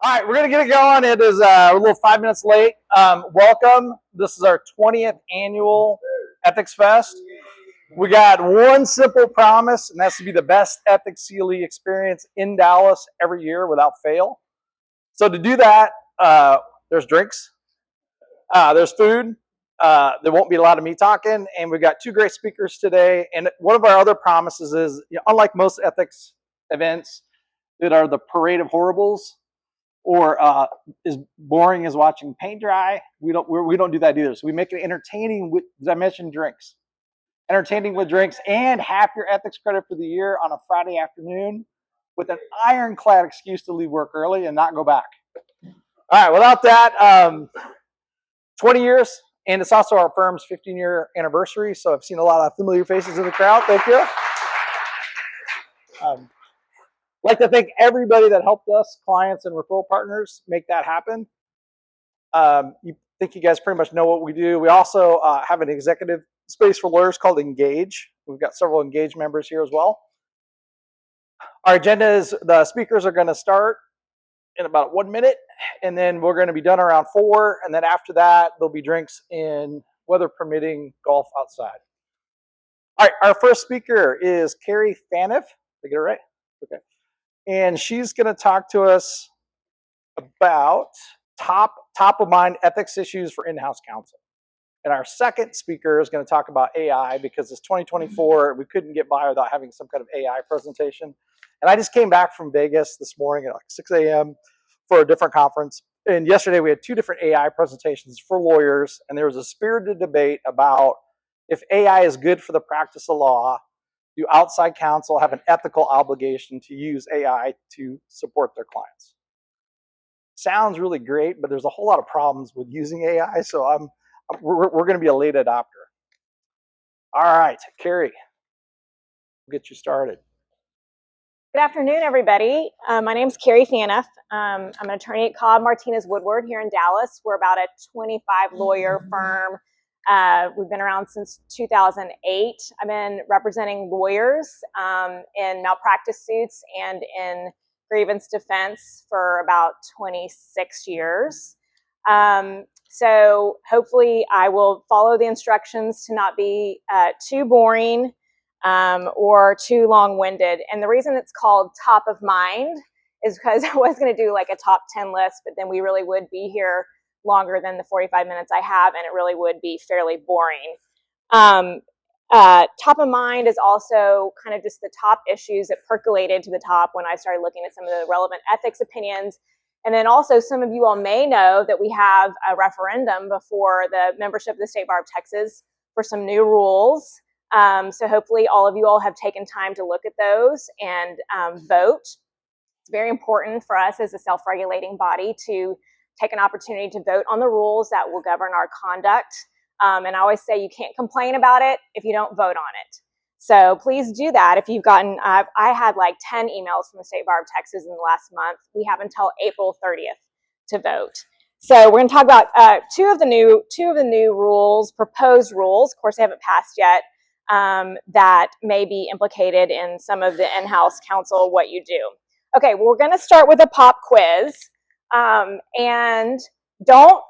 All right, we're going to get it going. It is a little 5 minutes late. Welcome. This is our 20th annual Ethics Fest. We got one simple promise, and that's to be the best Ethics CLE experience in Dallas every year without fail. So to do that, there's drinks, there's food, there won't be a lot of me talking, and we've got two great speakers today. And one of our other promises is, unlike most ethics events that are the parade of horribles, or as boring as watching paint dry, we don't do that either. So we make it entertaining with, as I mentioned, drinks. Entertaining with drinks and half your ethics credit for the year on a Friday afternoon with an ironclad excuse to leave work early and not go back. All right, without that, 20 years, and it's also our firm's 15-year anniversary, so I've seen a lot of familiar faces in the crowd. Thank you. I'd like to thank everybody that helped us, clients and referral partners, make that happen. You think you guys pretty much know what we do. We also have an executive space for lawyers called Engage. We've got several Engage members here as well. Our agenda is the speakers are going to start in about 1 minute, and then we're going to be done around 4, and then after that, there'll be drinks in, weather permitting, golf outside. All right, our first speaker is Carrie Phaneuf. Did I get it right? Okay. And she's going to talk to us about top of mind ethics issues for in-house counsel. And our second speaker is going to talk about AI, because it's 2024. We couldn't get by without having some kind of AI presentation. And I just came back from Vegas this morning at like 6 a.m. for a different conference. And yesterday we had 2 different AI presentations for lawyers. And there was a spirited debate about if AI is good for the practice of law, do outside counsel have an ethical obligation to use AI to support their clients? Sounds really great, but there's a whole lot of problems with using AI, so we're going to be a late adopter. All right, Carrie, we'll get you started. Good afternoon, everybody. My name is Carrie Phaneuf. I'm an attorney at Cobb, Martinez, Woodward here in Dallas. We're about a 25-lawyer firm. We've been around since 2008. I've been representing lawyers in malpractice suits and in grievance defense for about 26 years. So hopefully I will follow the instructions to not be too boring or too long-winded. And the reason it's called Top of Mind is because I was going to do like a top 10 list, but then we really would be here longer than the 45 minutes I have, and it really would be fairly boring. Top of mind is also kind of just the top issues that percolated to the top when I started looking at some of the relevant ethics opinions. And then also some of you all may know that we have a referendum before the membership of the State Bar of Texas for some new rules. So hopefully all of you all have taken time to look at those and vote. It's very important for us as a self-regulating body to take an opportunity to vote on the rules that will govern our conduct. And I always say you can't complain about it if you don't vote on it. So please do that. If you've gotten, I had like 10 emails from the State Bar of Texas in the last month. We have until April 30th to vote. So we're going to talk about two of the new rules, proposed rules. Of course, they haven't passed yet. That may be implicated in some of the in-house counsel, what you do. Okay, well, we're going to start with a pop quiz. And do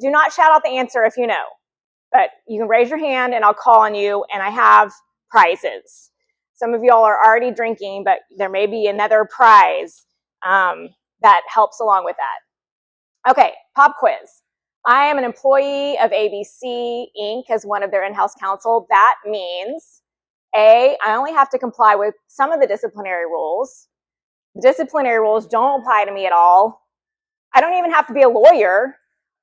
not shout out the answer if you know, but you can raise your hand and I'll call on you, and I have prizes. Some of y'all are already drinking, but there may be another prize that helps along with that. Okay, pop quiz. I am an employee of ABC Inc. as one of their in-house counsel. That means A, I only have to comply with some of the disciplinary rules. The disciplinary rules don't apply to me at all. I don't even have to be a lawyer,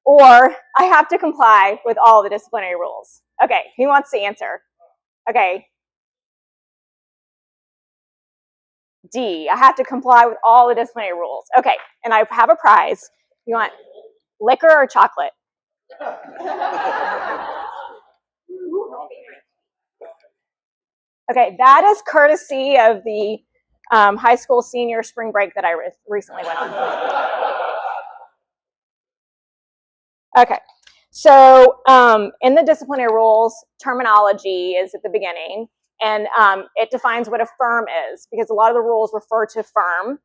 or I have to comply with all the disciplinary rules. Okay, who wants to answer? Okay. D, I have to comply with all the disciplinary rules. Okay, and I have a prize. You want liquor or chocolate? Okay, that is courtesy of the high school senior spring break that I recently went on. Okay, so in the disciplinary rules, terminology is at the beginning, and it defines what a firm is, because a lot of the rules refer to firm.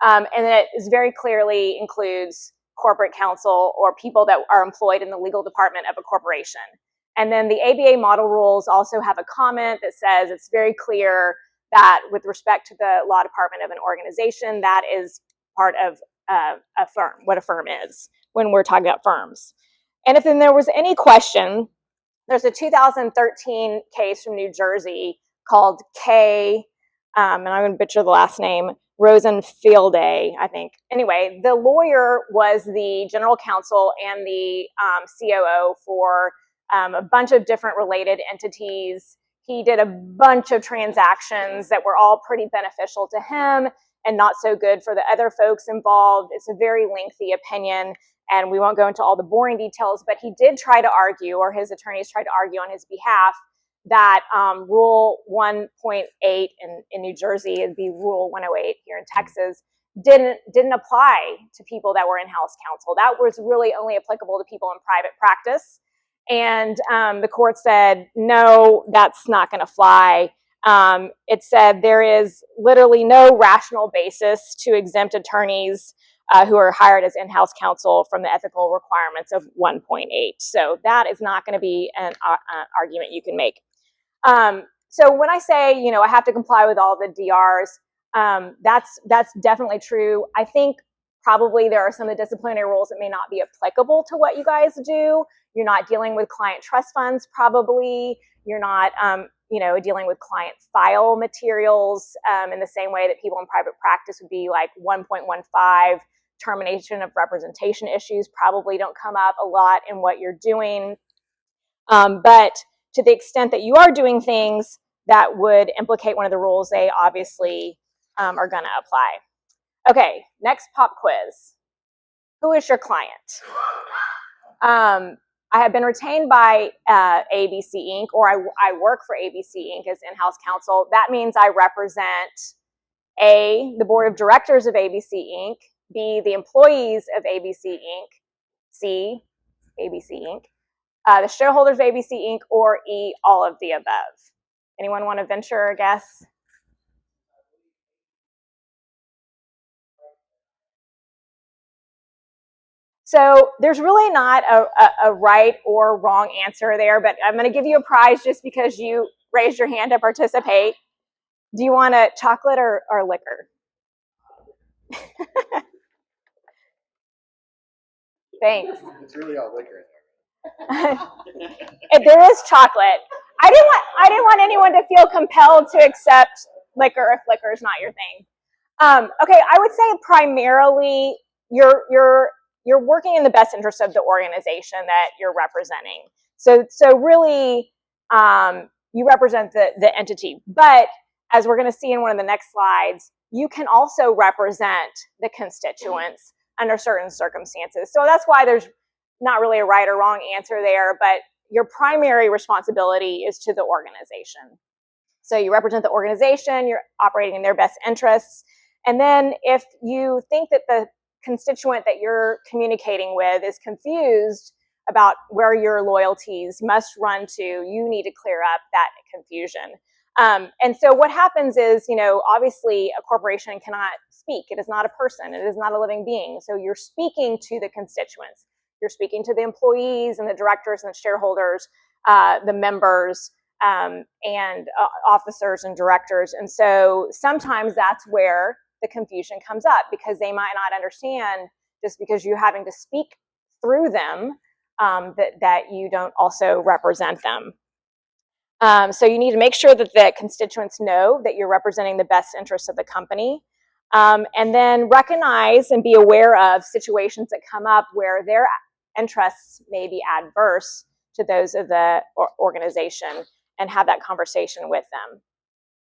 And then it very clearly includes corporate counsel or people that are employed in the legal department of a corporation. And then the ABA model rules also have a comment that says it's very clear that with respect to the law department of an organization, that is part of a firm, what a firm is when we're talking about firms. And if then there was any question, there's a 2013 case from New Jersey called K, and I'm going to butcher the last name, Rosenfielde, I think. Anyway, the lawyer was the general counsel and the COO for a bunch of different related entities. He did a bunch of transactions that were all pretty beneficial to him and not so good for the other folks involved. It's a very lengthy opinion, and we won't go into all the boring details, but he did try to argue, or his attorneys tried to argue on his behalf, that Rule 1.8 in New Jersey, it'd be Rule 108 here in Texas, didn't apply to people that were in-house counsel. That was really only applicable to people in private practice. And the court said, no, that's not going to fly. It said there is literally no rational basis to exempt attorneys who are hired as in-house counsel from the ethical requirements of 1.8. So that is not going to be an argument you can make. So when I say, I have to comply with all the DRs, that's definitely true. I think probably there are some of the disciplinary rules that may not be applicable to what you guys do. You're not dealing with client trust funds, probably. You're not, dealing with client file materials in the same way that people in private practice would be like 1.15. Termination of representation issues probably don't come up a lot in what you're doing. But to the extent that you are doing things that would implicate one of the rules, they obviously are going to apply. Okay, next pop quiz. Who is your client? I have been retained by ABC Inc., or I work for ABC Inc. as in-house counsel. That means I represent A, the board of directors of ABC Inc., B, the employees of ABC Inc., C, ABC Inc., the shareholders of ABC Inc., or E, all of the above. Anyone want to venture a guess? So there's really not a right or wrong answer there, but I'm going to give you a prize just because you raised your hand to participate. Do you want a chocolate or liquor? Thanks. It's really all liquor. If there is chocolate, I didn't want anyone to feel compelled to accept liquor if liquor is not your thing. Okay, I would say primarily you're working in the best interest of the organization that you're representing. So really, you represent the entity. But as we're going to see in one of the next slides, you can also represent the constituents under certain circumstances. So that's why there's not really a right or wrong answer there, but your primary responsibility is to the organization. So you represent the organization, you're operating in their best interests. And then if you think that the constituent that you're communicating with is confused about where your loyalties must run to, you need to clear up that confusion. And so what happens is, obviously a corporation cannot speak. It is not a person. It is not a living being. So you're speaking to the constituents. You're speaking to the employees and the directors and the shareholders, the members, and officers and directors. And so sometimes that's where the confusion comes up, because they might not understand, just because you're having to speak through them, that you don't also represent them. So you need to make sure that the constituents know that you're representing the best interests of the company, and then recognize and be aware of situations that come up where their interests may be adverse to those of the organization, and have that conversation with them.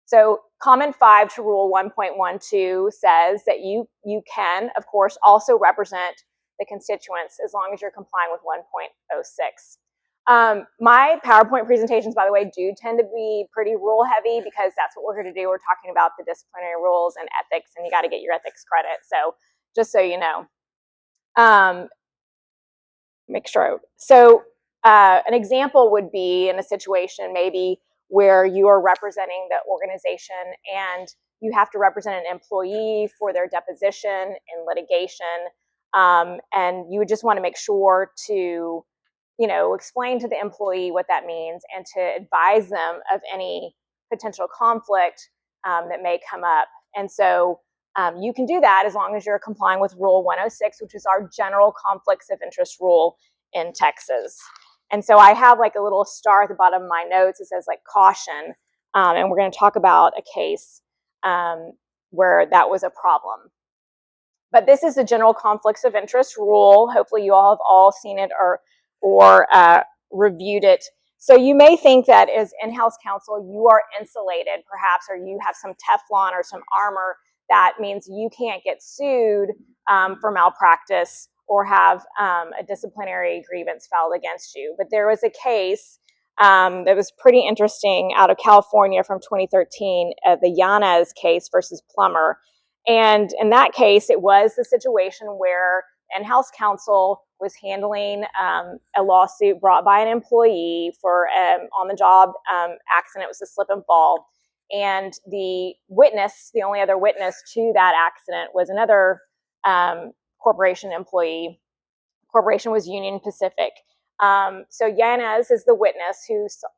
So comment 5 to Rule 1.12 says that you can, of course, also represent the constituents as long as you're complying with 1.06. My PowerPoint presentations, by the way, do tend to be pretty rule heavy, because that's what we're here to do. We're talking about the disciplinary rules and ethics, and you got to get your ethics credit. So just so you know. Make sure. So an example would be in a situation maybe where you are representing the organization and you have to represent an employee for their deposition in litigation. And you would just want to make sure to, explain to the employee what that means and to advise them of any potential conflict that may come up. And so you can do that as long as you're complying with Rule 106, which is our general conflicts of interest rule in Texas. And so I have like a little star at the bottom of my notes. It says like caution. And we're going to talk about a case where that was a problem. But this is the general conflicts of interest rule. Hopefully you all have all seen it or reviewed it. So you may think that as in-house counsel, you are insulated perhaps, or you have some Teflon or some armor that means you can't get sued for malpractice or have a disciplinary grievance filed against you. But there was a case that was pretty interesting out of California from 2013, the Yanez case versus Plummer. And in that case, it was the situation where in-house counsel was handling a lawsuit brought by an employee for on-the-job accident. It was a slip and fall. And the witness, the only other witness to that accident, was another corporation employee. Corporation was Union Pacific. So Yanez is the witness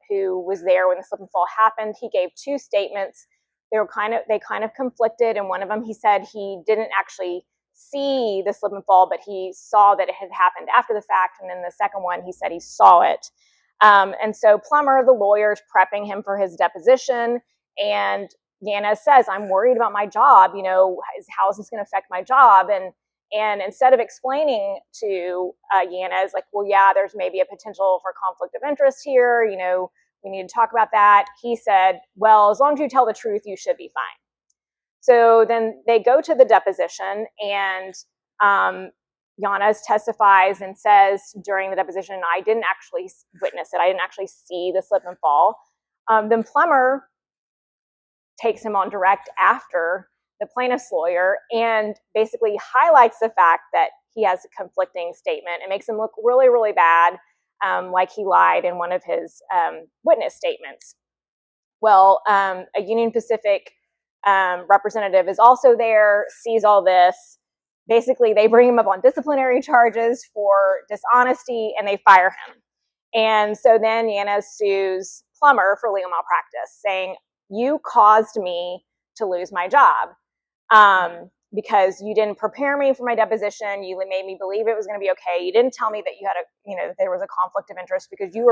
who was there when the slip and fall happened. He gave two statements. They kind of conflicted. And one of them, he said he didn't actually see the slip and fall, but he saw that it had happened after the fact. And then the second one, he said he saw it. And so Plummer, the lawyer, is prepping him for his deposition. And Yanez says, I'm worried about my job. How is this going to affect my job? And instead of explaining to Yanez, like, well, yeah, there's maybe a potential for conflict of interest here. We need to talk about that. He said, well, as long as you tell the truth, you should be fine. So then they go to the deposition, and Yanez testifies and says during the deposition, I didn't actually witness it. I didn't actually see the slip and fall. Then Plummer takes him on direct after the plaintiff's lawyer and basically highlights the fact that he has a conflicting statement and makes him look really, really bad, like he lied in one of his witness statements. Well, a Union Pacific representative is also there, sees all this. Basically, they bring him up on disciplinary charges for dishonesty, and they fire him. And so then Yanez sues Plummer for legal malpractice, saying, you caused me to lose my job because you didn't prepare me for my deposition. You made me believe it was going to be okay. You didn't tell me that you had that there was a conflict of interest because you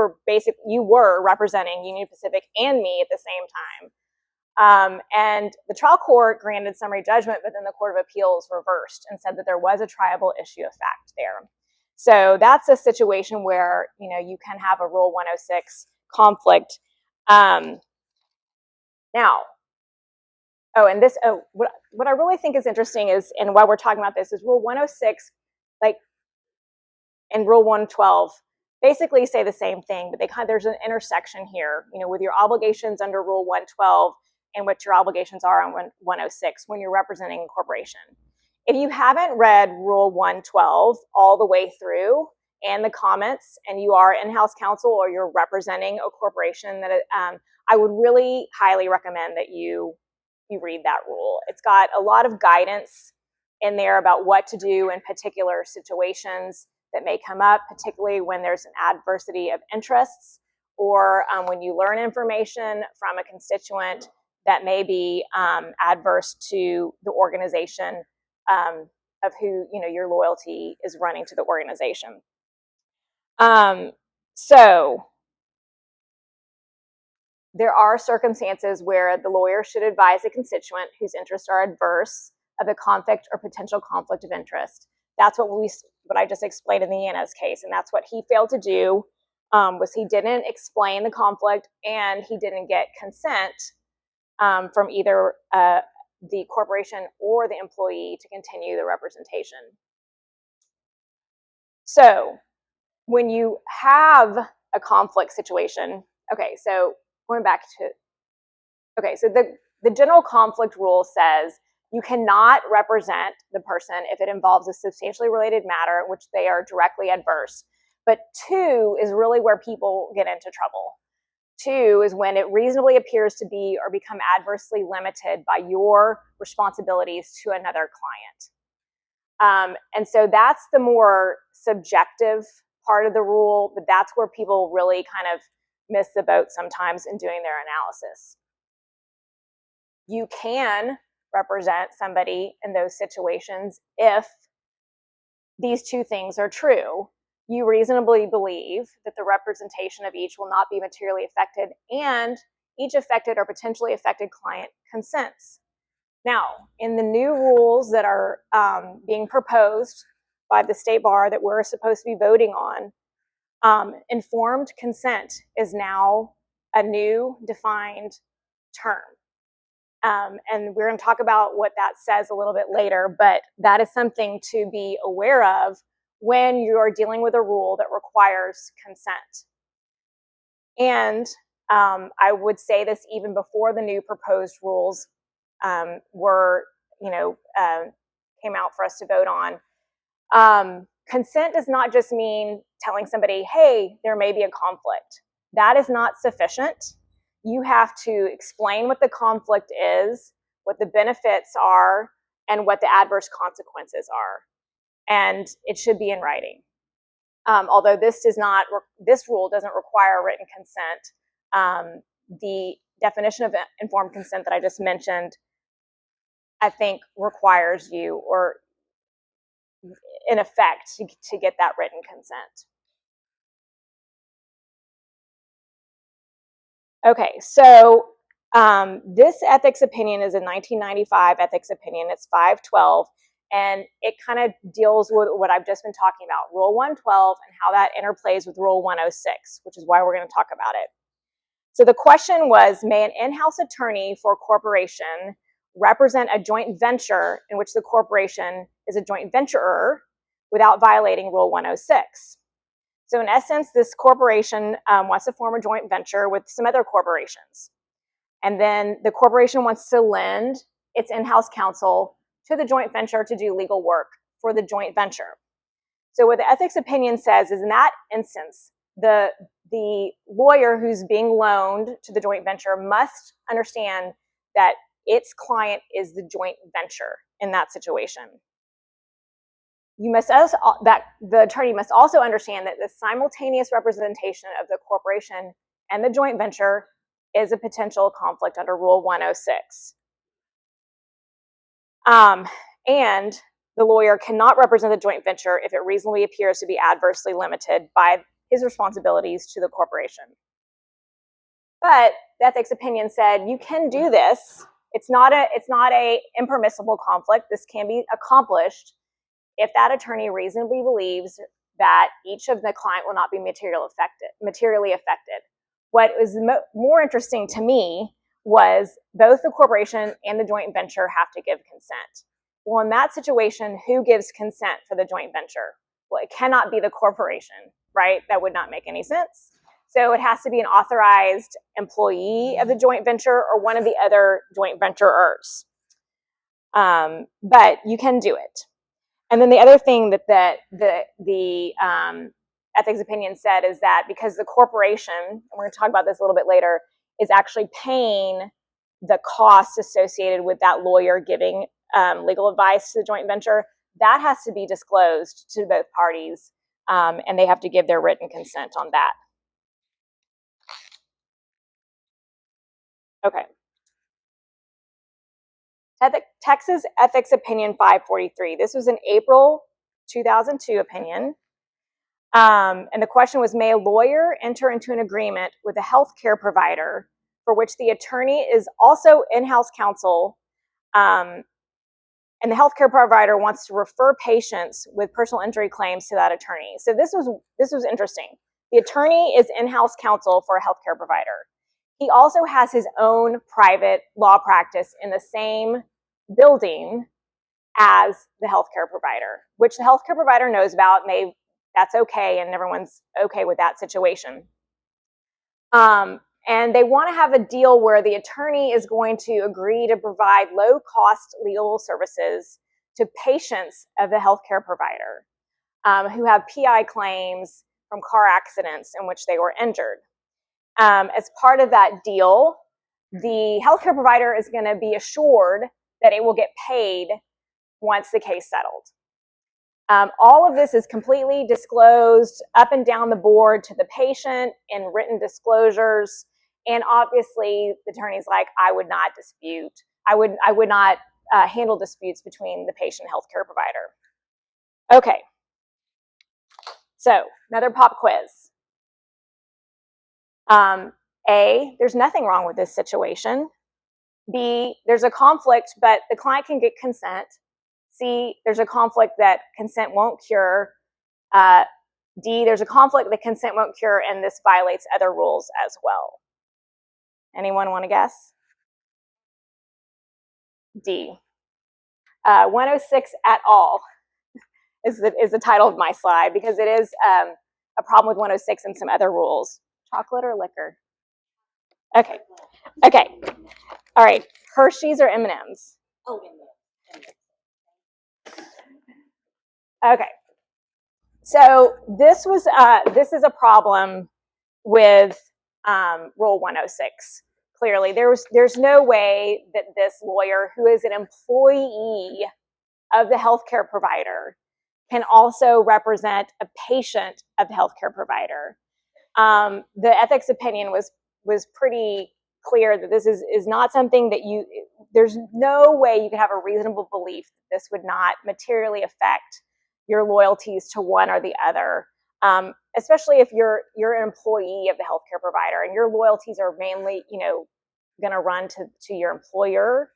were representing Union Pacific and me at the same time. And the trial court granted summary judgment, but then the Court of Appeals reversed and said that there was a triable issue of fact there. So that's a situation where, you can have a Rule 106 conflict. Now, what I really think is interesting is, and why we're talking about this, is Rule 106, and Rule 112 basically say the same thing, but there's an intersection here, with your obligations under Rule 112 and what your obligations are on 106 when you're representing a corporation. If you haven't read Rule 112 all the way through and the comments, and you are in-house counsel or you're representing a corporation, that I would really highly recommend that you read that rule. It's got a lot of guidance in there about what to do in particular situations that may come up, particularly when there's an adversity of interests, or when you learn information from a constituent that may be adverse to the organization of who your loyalty is running to the organization. So there are circumstances where the lawyer should advise a constituent whose interests are adverse of a conflict or potential conflict of interest. That's what I just explained in the Yanez case, and that's what he failed to do. Was he didn't explain the conflict, and he didn't get consent from either the corporation or the employee to continue the representation. So when you have a conflict situation, so the general conflict rule says you cannot represent the person if it involves a substantially related matter in which they are directly adverse. But 2 is really where people get into trouble. 2 is when it reasonably appears to be or become adversely limited by your responsibilities to another client. And so that's the more subjective part of the rule, but that's where people really kind of miss the boat sometimes in doing their analysis. You can represent somebody in those situations if these two things are true. You reasonably believe that the representation of each will not be materially affected, and each affected or potentially affected client consents. Now, in the new rules that are being proposed by the state bar that we're supposed to be voting on, informed consent is now a new defined term. And we're going to talk about what that says a little bit later, but that is something to be aware of when you're dealing with a rule that requires consent. And I would say this even before the new proposed rules were, came out for us to vote on. Consent does not just mean telling somebody, hey, there may be a conflict. That is not sufficient. You have to explain what the conflict is, what the benefits are, and what the adverse consequences are. And it should be in writing. Although this rule doesn't require written consent, the definition of informed consent that I just mentioned, I think requires you, or in effect, to get that written consent. Okay, so this ethics opinion is a 1995 ethics opinion. It's 512, and it kind of deals with what I've just been talking about, Rule 112, and how that interplays with Rule 106, which is why we're going to talk about it. So the question was, may an in-house attorney for a corporation represent a joint venture in which the corporation is a joint venturer without violating Rule 106? So in essence, this corporation wants to form a joint venture with some other corporations. And then the corporation wants to lend its in-house counsel to the joint venture to do legal work for the joint venture. So what the ethics opinion says is, in that instance, the lawyer who's being loaned to the joint venture must understand that its client is the joint venture in that situation. The attorney must also understand that the simultaneous representation of the corporation and the joint venture is a potential conflict under Rule 106. And the lawyer cannot represent the joint venture if it reasonably appears to be adversely limited by his responsibilities to the corporation. But the ethics opinion said you can do this. It's not a impermissible conflict. This can be accomplished if that attorney reasonably believes that each of the client will not be materially affected. What was more interesting to me was both the corporation and the joint venture have to give consent. Well, in that situation, who gives consent for the joint venture? Well, it cannot be the corporation, right? That would not make any sense. So it has to be an authorized employee of the joint venture or one of the other joint venturers. But you can do it. And then the other thing that the ethics opinion said is that because the corporation, and we're going to talk about this a little bit later, is actually paying the costs associated with that lawyer giving legal advice to the joint venture, that has to be disclosed to both parties, and they have to give their written consent on that. Okay. Texas Ethics Opinion 543. This was an April 2002 opinion. And the question was, may a lawyer enter into an agreement with a healthcare provider for which the attorney is also in-house counsel, and the healthcare provider wants to refer patients with personal injury claims to that attorney? So this was interesting. The attorney is in-house counsel for a healthcare provider. He also has his own private law practice in the same building as the healthcare provider, which the healthcare provider knows about, and that's okay, and everyone's okay with that situation. And they want to have a deal where the attorney is going to agree to provide low-cost legal services to patients of the healthcare provider who have PI claims from car accidents in which they were injured. As part of that deal, the healthcare provider is going to be assured that it will get paid once the case settled. All of this is completely disclosed up and down the board to the patient in written disclosures. And obviously, the attorney's like, I would not dispute. I would not handle disputes between the patient and healthcare provider. Okay. So, another pop quiz. A, there's nothing wrong with this situation. B, there's a conflict, but the client can get consent. C, there's a conflict that consent won't cure. D, there's a conflict that consent won't cure, and this violates other rules as well. Anyone want to guess? D. 106 at all is the title of my slide, because it is a problem with 106 and some other rules. Chocolate or liquor? Okay. Okay. All right. Hershey's or M&M's? Oh, M&M's. Okay. So this is a problem with Rule 106. Clearly, there's no way that this lawyer, who is an employee of the healthcare provider, can also represent a patient of the healthcare provider. The ethics opinion was pretty clear that this is not something that there's no way you can have a reasonable belief that this would not materially affect your loyalties to one or the other, especially if you're an employee of the healthcare provider and your loyalties are mainly, going to run to your employer.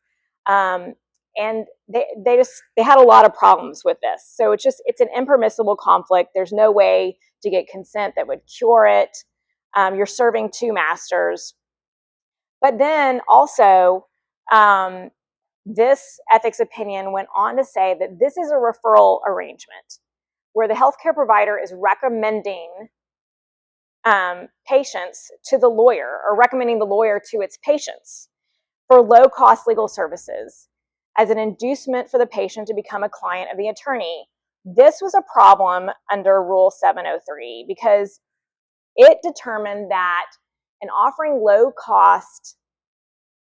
And they had a lot of problems with this. So it's an impermissible conflict. There's no way to get consent that would cure it. You're serving two masters. But then also, this ethics opinion went on to say that this is a referral arrangement where the healthcare provider is recommending patients to the lawyer, or recommending the lawyer to its patients for low-cost legal services as an inducement for the patient to become a client of the attorney. This was a problem under Rule 703 because it determined that in offering low-cost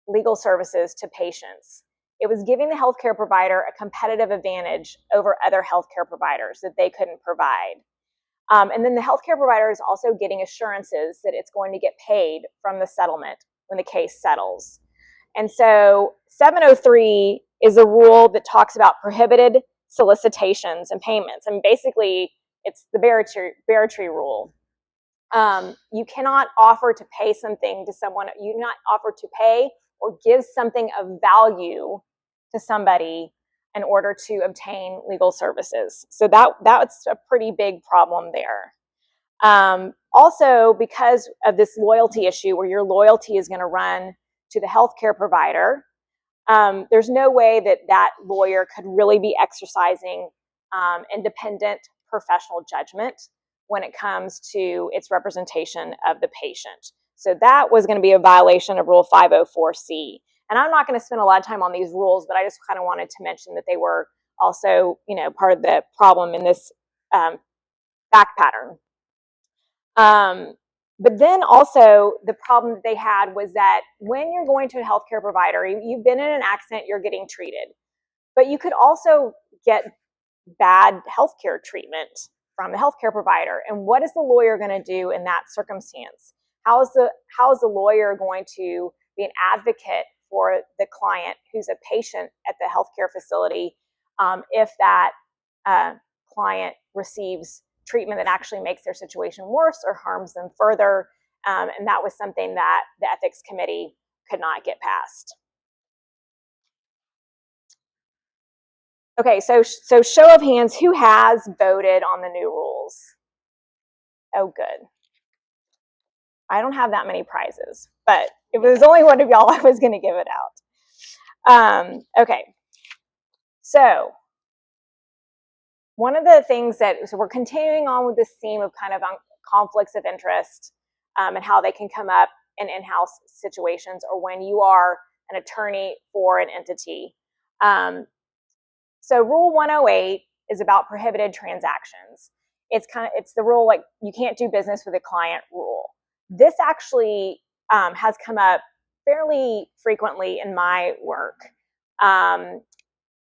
legal services to patients, it was giving the healthcare provider a competitive advantage over other healthcare providers that they couldn't provide. And then the healthcare provider is also getting assurances that it's going to get paid from the settlement when the case settles. And so 703 is a rule that talks about prohibited solicitations and payments. And basically, it's the Barratry rule. You cannot offer to pay something to someone. You do not offer to pay or give something of value to somebody in order to obtain legal services. So that's a pretty big problem there. Also, because of this loyalty issue where your loyalty is going to run to the healthcare provider, there's no way that lawyer could really be exercising independent professional judgment when it comes to its representation of the patient. So that was going to be a violation of Rule 504C. And I'm not going to spend a lot of time on these rules, but I just kind of wanted to mention that they were also, part of the problem in this fact pattern. But then also the problem that they had was that when you're going to a healthcare provider, you've been in an accident, you're getting treated, but you could also get bad healthcare treatment from the healthcare provider. And what is the lawyer going to do in that circumstance? How is the lawyer going to be an advocate for the client who's a patient at the healthcare facility if that client receives treatment that actually makes their situation worse or harms them further? And that was something that the ethics committee could not get past. Okay, so show of hands, who has voted on the new rules? Oh, good. I don't have that many prizes, but if it was only one of y'all, I was going to give it out. Okay, so one of the things so we're continuing on with this theme of kind of conflicts of interest and how they can come up in in-house situations or when you are an attorney for an entity. So Rule 108 is about prohibited transactions. It's the rule, like, you can't do business with a client rule. this actually has come up fairly frequently in my work,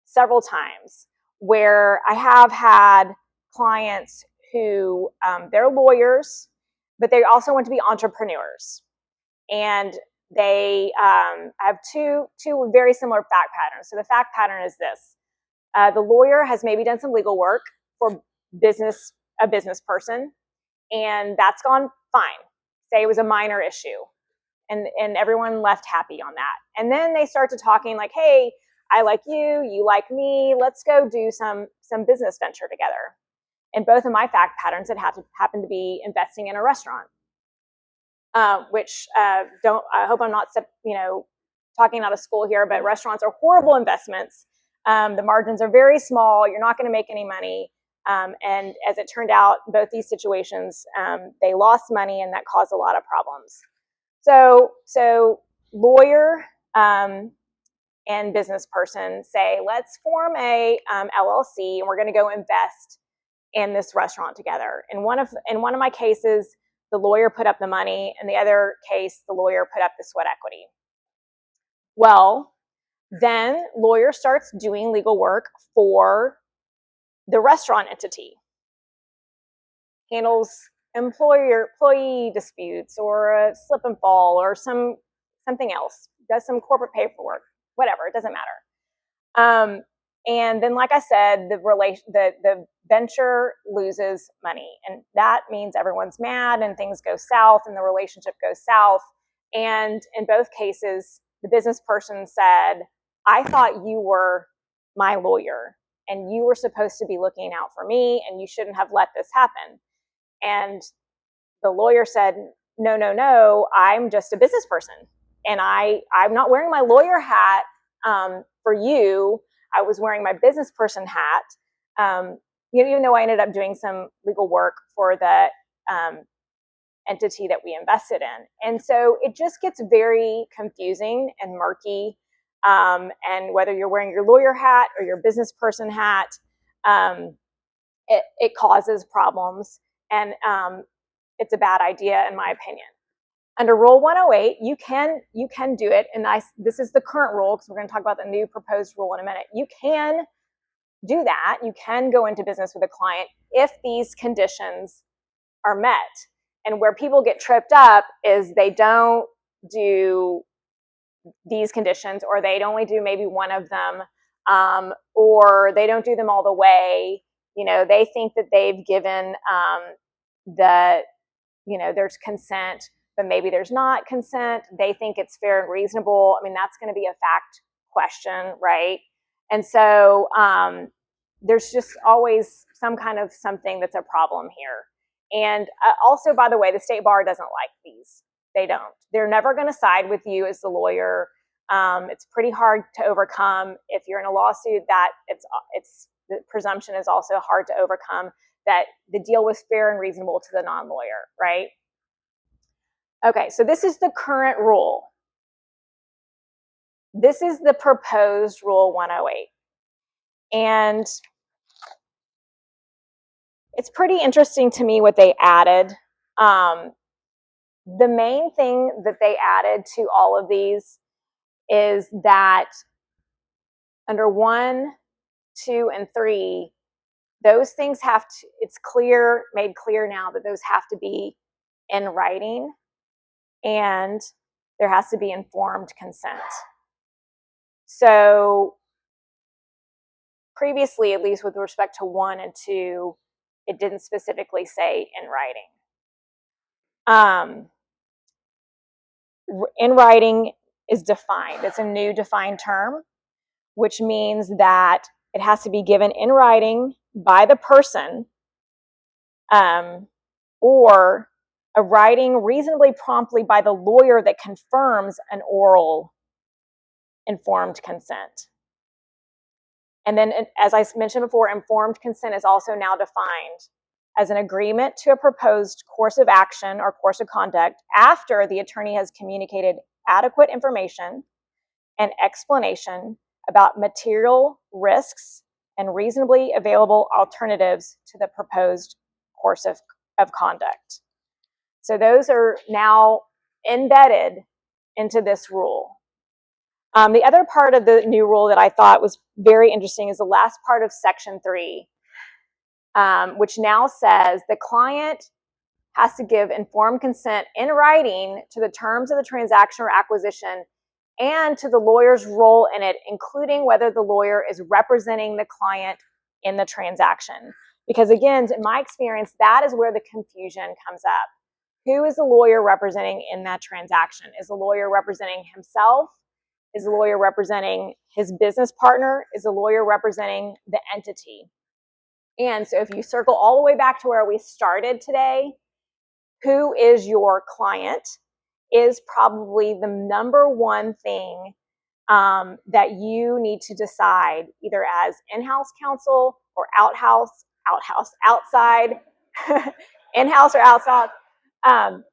several times, where I have had clients who they're lawyers, but they also want to be entrepreneurs, and they have two very similar fact patterns. So the fact pattern is this: the lawyer has maybe done some legal work for a business person, and that's gone fine. Say it was a minor issue, and everyone left happy on that. And then they start to talking like, hey, I like you, you like me, let's go do some business venture together. And both of my fact patterns had happened to be investing in a restaurant, which I hope I'm not talking out of school here, but restaurants are horrible investments. The margins are very small. You're not going to make any money. And as it turned out, both these situations, they lost money, and that caused a lot of problems. So lawyer and business person say, let's form a LLC, and we're going to go invest in this restaurant together. In one of my cases, the lawyer put up the money. In the other case, the lawyer put up the sweat equity. Well, then lawyer starts doing legal work for the restaurant entity, handles employee disputes or a slip and fall or something else, does some corporate paperwork, whatever, it doesn't matter. And then, like I said, the venture loses money, and that means everyone's mad and things go south and the relationship goes south. And in both cases, the business person said, I thought you were my lawyer and you were supposed to be looking out for me and you shouldn't have let this happen. And the lawyer said, no, I'm just a business person, and I'm not wearing my lawyer hat for you. I was wearing my business person hat, even though I ended up doing some legal work for the entity that we invested in. And so it just gets very confusing and murky. And whether you're wearing your lawyer hat or your business person hat, it causes problems, and it's a bad idea in my opinion. Under Rule 108, you can do it, and this is the current rule because we're going to talk about the new proposed rule in a minute. You can do that. You can go into business with a client if these conditions are met. And where people get tripped up is they don't do these conditions, or they'd only do maybe one of them, or they don't do them all the way. They think that they've given there's consent, but maybe there's not consent. They think it's fair and reasonable. I mean, that's going to be a fact question, right? And so there's just always some kind of something that's a problem here. And also, by the way, the state bar doesn't like these. They don't. They're never going to side with you as the lawyer. It's pretty hard to overcome. If you're in a lawsuit, that the presumption is also hard to overcome, that the deal was fair and reasonable to the non-lawyer, right? Okay, so this is the current rule. This is the proposed Rule 108. And it's pretty interesting to me what they added. The main thing that they added to all of these is that under 1, 2, and 3, those things it's made clear now that those have to be in writing, and there has to be informed consent. So previously, at least with respect to 1 and 2, it didn't specifically say in writing. In writing is defined. It's a new defined term, which means that it has to be given in writing by the person, or a writing reasonably promptly by the lawyer that confirms an oral informed consent. And then, as I mentioned before, informed consent is also now defined as an agreement to a proposed course of action or course of conduct after the attorney has communicated adequate information and explanation about material risks and reasonably available alternatives to the proposed course of conduct. So those are now embedded into this rule. The other part of the new rule that I thought was very interesting is the last part of Section 3, which now says the client has to give informed consent in writing to the terms of the transaction or acquisition and to the lawyer's role in it, including whether the lawyer is representing the client in the transaction. Because again, in my experience, that is where the confusion comes up. Who is the lawyer representing in that transaction? Is the lawyer representing himself? Is the lawyer representing his business partner? Is the lawyer representing the entity? And so if you circle all the way back to where we started today, who is your client is probably the number one thing that you need to decide, either as in-house counsel or outside, in-house or outside,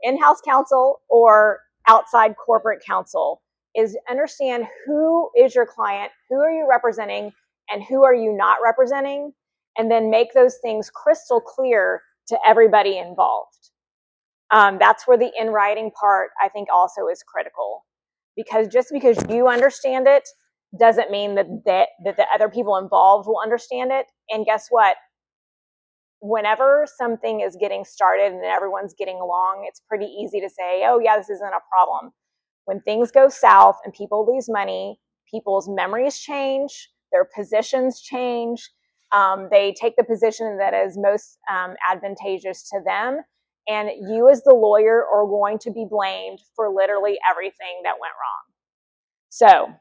in-house counsel or outside corporate counsel, is understand who is your client, who are you representing, and who are you not representing, and then make those things crystal clear to everybody involved. That's where the in writing part, I think, also is critical, because just because you understand it doesn't mean that the other people involved will understand it. And guess what? Whenever something is getting started and everyone's getting along, it's pretty easy to say, oh yeah, this isn't a problem. When things go south and people lose money, people's memories change, their positions change. They take the position that is most advantageous to them. And you as the lawyer are going to be blamed for literally everything that went wrong. So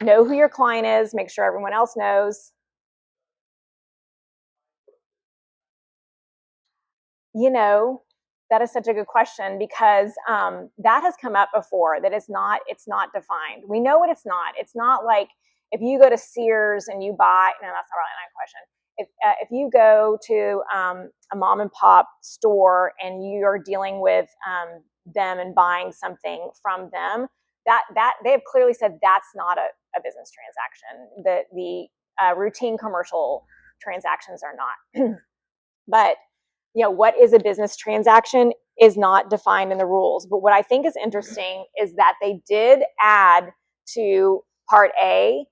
know who your client is, make sure everyone else knows. You know, that is such a good question, because that has come up before, that it's not defined. We know what it's not. It's not like if you go to Sears and you buy, no, that's not really a question. If you go to a mom and pop store and you are dealing with them and buying something from them, that they have clearly said that's not a business transaction. The routine commercial transactions are not. But you know, what is a business transaction is not defined in the rules. But what I think is interesting is that they did add to Part A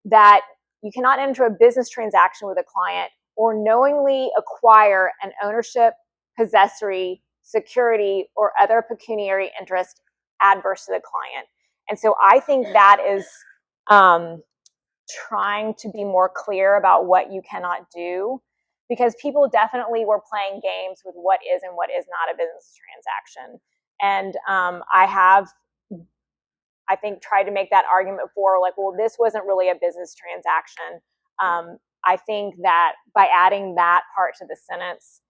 that you cannot enter a business transaction with a client or knowingly acquire an ownership, possessory, security, or other pecuniary interest adverse to the client. And so I think that is trying to be more clear about what you cannot do, because people definitely were playing games with what is and what is not a business transaction. And I think, tried to make that argument before, like, well, this wasn't really a business transaction. I think that by adding that part to the sentence,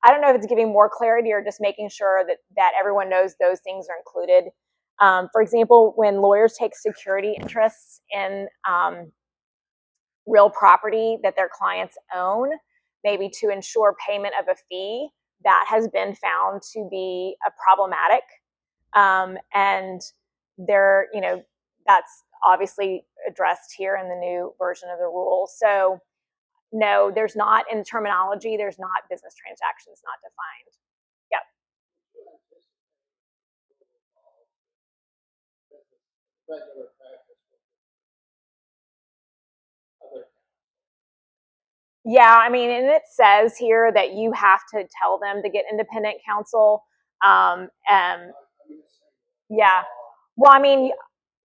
I don't know if it's giving more clarity or just making sure that everyone knows those things are included. For example, when lawyers take security interests in real property that their clients own, maybe to ensure payment of a fee, that has been found to be problematic. And there, you know, that's obviously addressed here in the new version of the rule. So no, there's not, in terminology, there's not business transactions not defined. Yep. Yeah, I mean, and it says here that you have to tell them to get independent counsel. Yeah. Well, I mean,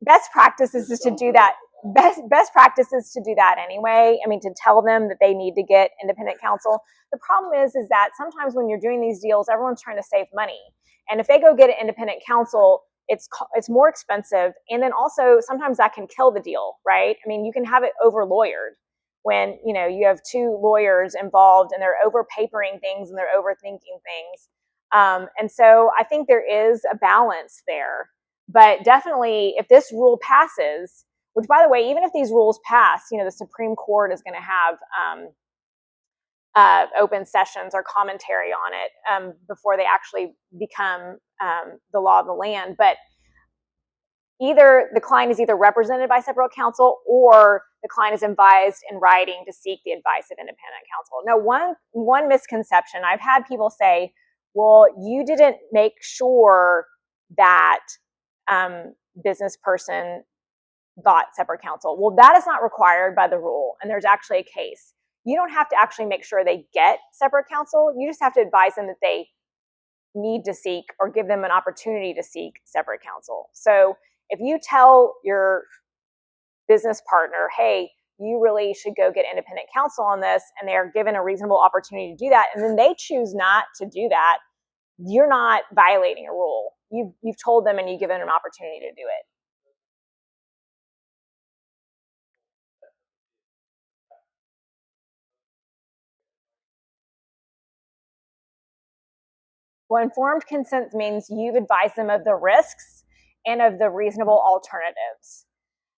best practices is to do that. Best practice is to do that anyway. I mean, to tell them that they need to get independent counsel. The problem is that sometimes when you're doing these deals, everyone's trying to save money, and if they go get an independent counsel, it's more expensive, and then also sometimes that can kill the deal, right? I mean, you can have it over lawyered when you have two lawyers involved and they're over papering things and they're overthinking things. And so I think there is a balance there. But definitely, if this rule passes, which, by the way, even if these rules pass, the Supreme Court is going to have open sessions or commentary on it before they actually become the law of the land. But either the client is either represented by separate counsel or the client is advised in writing to seek the advice of independent counsel. Now, one misconception, I've had people say, well, you didn't make sure that business person got separate counsel. Well, that is not required by the rule, and there's actually a case. You don't have to actually make sure they get separate counsel. You just have to advise them that they need to seek or give them an opportunity to seek separate counsel. So if you tell your business partner, hey, you really should go get independent counsel on this, and they are given a reasonable opportunity to do that, and then they choose not to do that, you're not violating a rule. You've told them and you've given them an opportunity to do it. Well, informed consent means you've advised them of the risks and of the reasonable alternatives.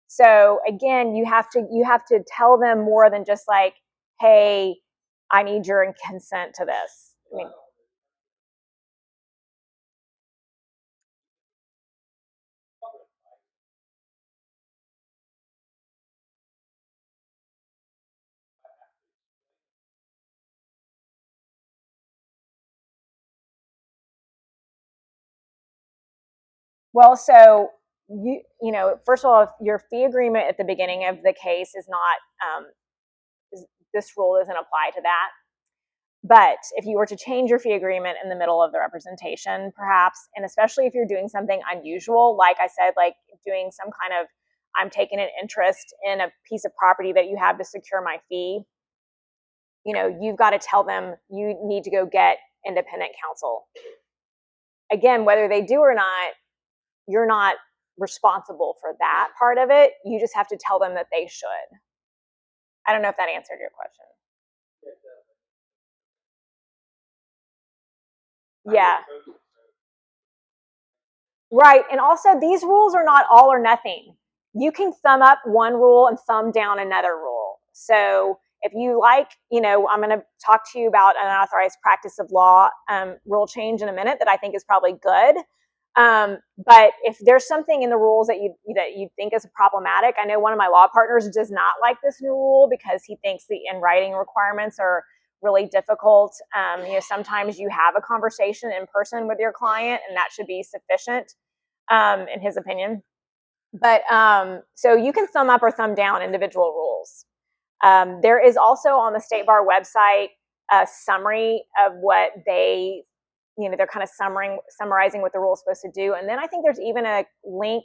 So again, you have to tell them more than just like, hey, I need your consent to this. I mean, well, so you know, first of all, if your fee agreement at the beginning of the case is not, this rule doesn't apply to that. But if you were to change your fee agreement in the middle of the representation, perhaps, and especially if you're doing something unusual, like I said, like doing some kind of, I'm taking an interest in a piece of property that you have to secure my fee, you know, you've got to tell them you need to go get independent counsel. Again, whether they do or not, you're not responsible for that part of it. You just have to tell them that they should. I don't know if that answered your question. Yeah. Right. And also, these rules are not all or nothing. You can thumb up one rule and thumb down another rule. So if you like, you know, I'm going to talk to you about an unauthorized practice of law rule change in a minute that I think is probably good. But if there's something in the rules that you think is problematic, I know one of my law partners does not like this new rule because he thinks the in writing requirements are really difficult. You know, sometimes you have a conversation in person with your client, and that should be sufficient, in his opinion. But so you can thumb up or thumb down individual rules. There is also on the State Bar website a summary of what they, you know, they're kind of summarizing what the rule is supposed to do. And then I think there's even a link.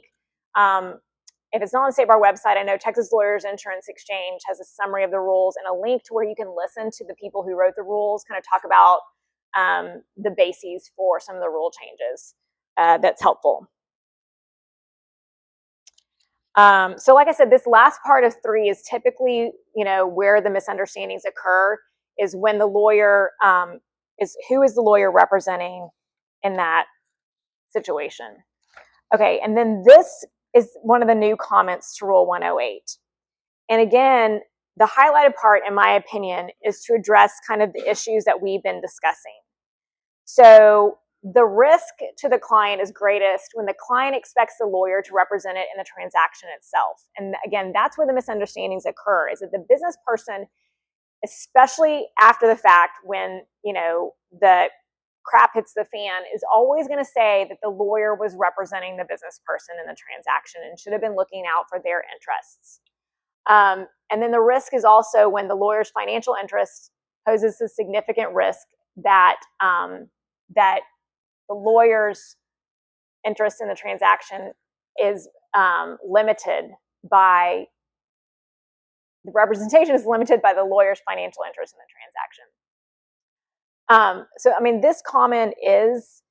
If it's not on the State Bar website, I know Texas Lawyers Insurance Exchange has a summary of the rules and a link to where you can listen to the people who wrote the rules, kind of talk about the bases for some of the rule changes. That's helpful. So like I said, this last part of 3 is typically, you know, where the misunderstandings occur is when the lawyer who is the lawyer representing in that situation. Okay, and then this is one of the new comments to Rule 108. And again, the highlighted part, in my opinion, is to address kind of the issues that we've been discussing. So the risk to the client is greatest when the client expects the lawyer to represent it in the transaction itself. And again, that's where the misunderstandings occur, is that the business person, especially after the fact when, you know, the crap hits the fan, is always going to say that the lawyer was representing the business person in the transaction and should have been looking out for their interests. And then the risk is also when the lawyer's financial interest poses a significant risk that that the lawyer's interest in the transaction is limited by the representation is limited by the lawyer's financial interest in the transaction. So, I mean, this comment is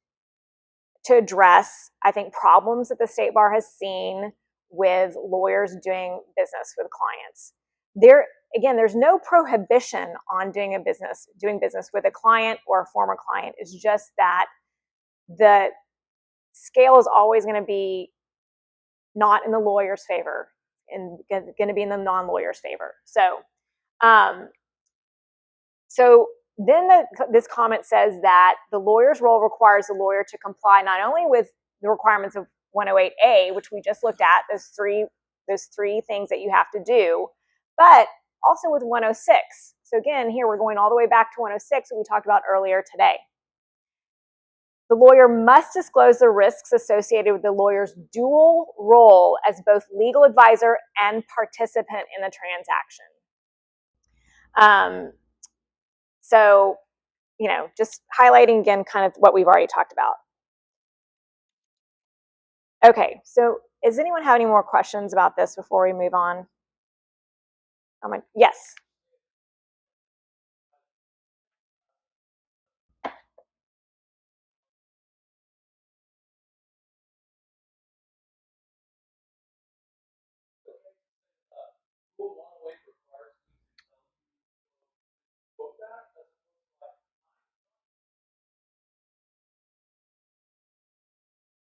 to address, I think, problems that the State Bar has seen with lawyers doing business with clients. There's no prohibition on doing business with a client or a former client. It's just that the scale is always going to be not in the lawyer's favor and going to be in the non-lawyer's favor. So, then this comment says that the lawyer's role requires the lawyer to comply not only with the requirements of 108A, which we just looked at, those three things that you have to do, but also with 106. So again, here we're going all the way back to 106, what we talked about earlier today. The lawyer must disclose the risks associated with the lawyer's dual role as both legal advisor and participant in the transaction. So, just highlighting again kind of what we've already talked about. Okay, so does anyone have any more questions about this before we move on? Yes.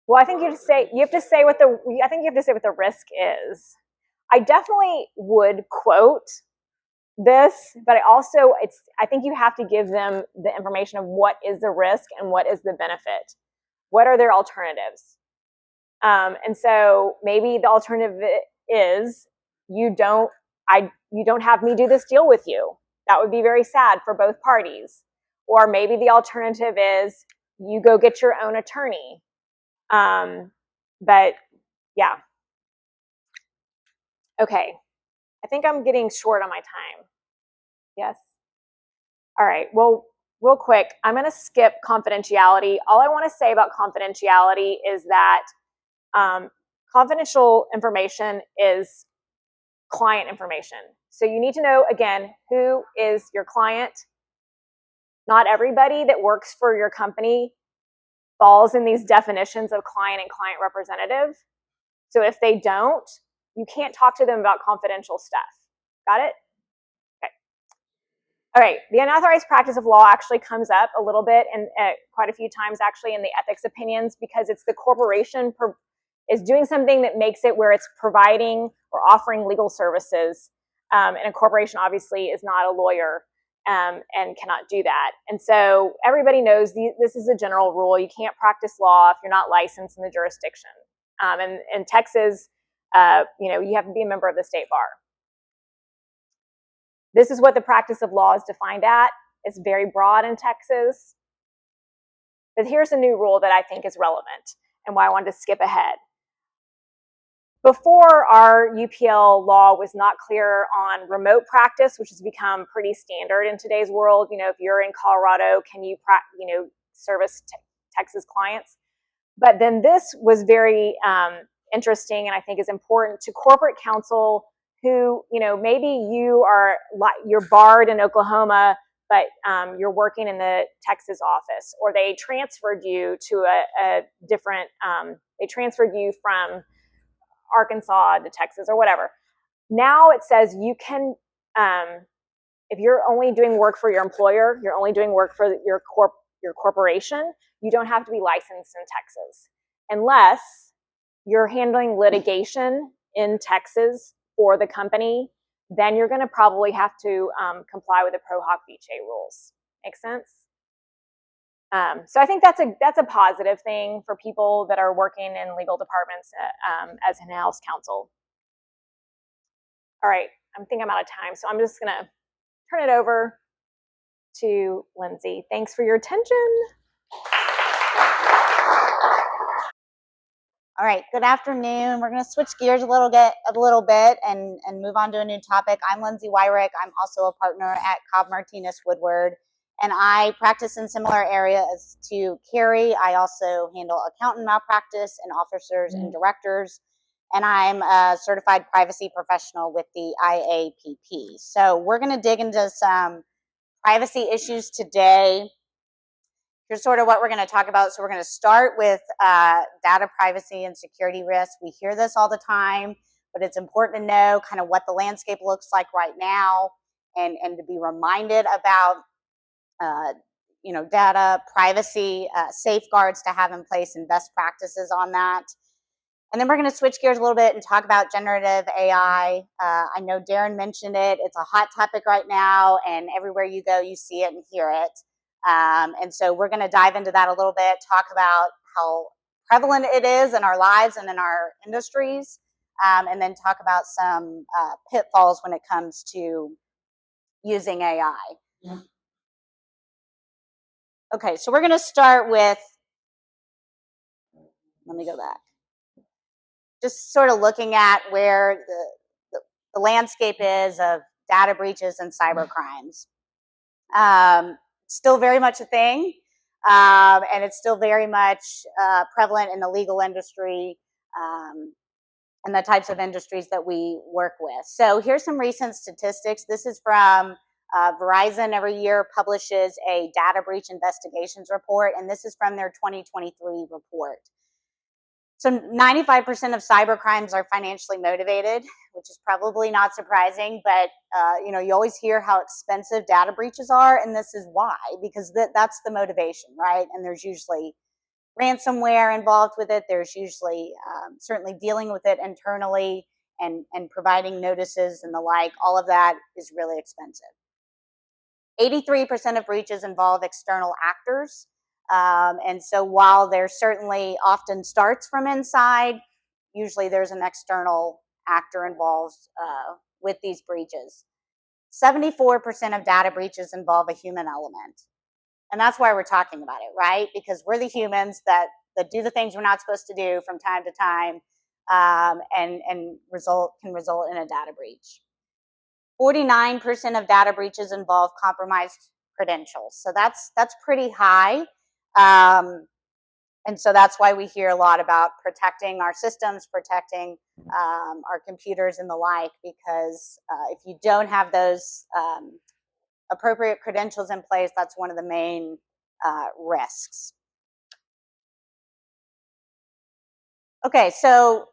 Well, I think you have to say what the risk is. I definitely would quote this, but I think you have to give them the information of what is the risk and what is the benefit. What are their alternatives? And so maybe the alternative is you don't have me do this deal with you. That would be very sad for both parties. Or maybe the alternative is you go get your own attorney. But yeah. Okay. I think I'm getting short on my time. Yes. All right. Well, real quick, I'm going to skip confidentiality. All I want to say about confidentiality is that confidential information is client information. So you need to know, again, who is your client. Not everybody that works for your company falls in these definitions of client and client representative. So if they don't, you can't talk to them about confidential stuff. Got it? Okay. All right. The unauthorized practice of law actually comes up a little bit and quite a few times actually in the ethics opinions, because it's the corporation is doing something that makes it where it's providing or offering legal services. And a corporation obviously is not a lawyer and cannot do that. And so everybody knows this is a general rule. You can't practice law if you're not licensed in the jurisdiction. And in Texas, you have to be a member of the state bar. This is what the practice of law is defined at. It's very broad in Texas. But here's a new rule that I think is relevant and why I wanted to skip ahead. Before, our UPL law was not clear on remote practice, which has become pretty standard in today's world. If you're in Colorado, can you service Texas clients? But then this was very interesting, and I think is important to corporate counsel who, maybe you're barred in Oklahoma, but you're working in the Texas office, or they transferred you to a different. They transferred you from Arkansas to Texas or whatever. Now it says you can, if you're only doing work for your employer, you're only doing work for your corporation, you don't have to be licensed in Texas unless you're handling litigation in Texas for the company. Then you're going to probably have to comply with the Pro Hoc Vice rules. Make sense? So I think that's a positive thing for people that are working in legal departments as in-house counsel. All right, I think I'm out of time, so I'm just going to turn it over to Lindsey. Thanks for your attention. All right, good afternoon. We're going to switch gears a little bit and move on to a new topic. I'm Lindsey Wyrick. I'm also a partner at Cobb, Martinez, Woodward, and I practice in similar areas to Carrie. I also handle accountant malpractice and officers and directors, and I'm a certified privacy professional with the IAPP. So we're going to dig into some privacy issues today. Here's sort of what we're going to talk about. So we're going to start with data privacy and security risks. We hear this all the time, but it's important to know kind of what the landscape looks like right now, and to be reminded about data privacy safeguards to have in place and best practices on that. And then we're going to switch gears a little bit and talk about generative AI. I know Darren mentioned it. It's a hot topic right now, and everywhere you go, you see it and hear it. And so we're going to dive into that a little bit, talk about how prevalent it is in our lives and in our industries, and then talk about some pitfalls when it comes to using AI. Okay, so we're going to start with, let me go back, just sort of looking at where the landscape is of data breaches and cyber crimes. Still very much a thing, and it's still very much prevalent in the legal industry and the types of industries that we work with. So here's some recent statistics. This is from Verizon. Every year publishes a data breach investigations report, and this is from their 2023 report. So 95% of cyber crimes are financially motivated, which is probably not surprising, but you always hear how expensive data breaches are, and this is why, because that's the motivation, right? And there's usually ransomware involved with it. There's usually certainly dealing with it internally and providing notices and the like. All of that is really expensive. 83% of breaches involve external actors. And so while there certainly often starts from inside, usually there's an external actor involved with these breaches. 74% of data breaches involve a human element. And that's why we're talking about it, right? Because we're the humans that do the things we're not supposed to do from time to time, and can result in a data breach. 49% of data breaches involve compromised credentials. So that's pretty high. And so that's why we hear a lot about protecting our systems, protecting our computers and the like, because if you don't have those appropriate credentials in place, that's one of the main risks. Okay, so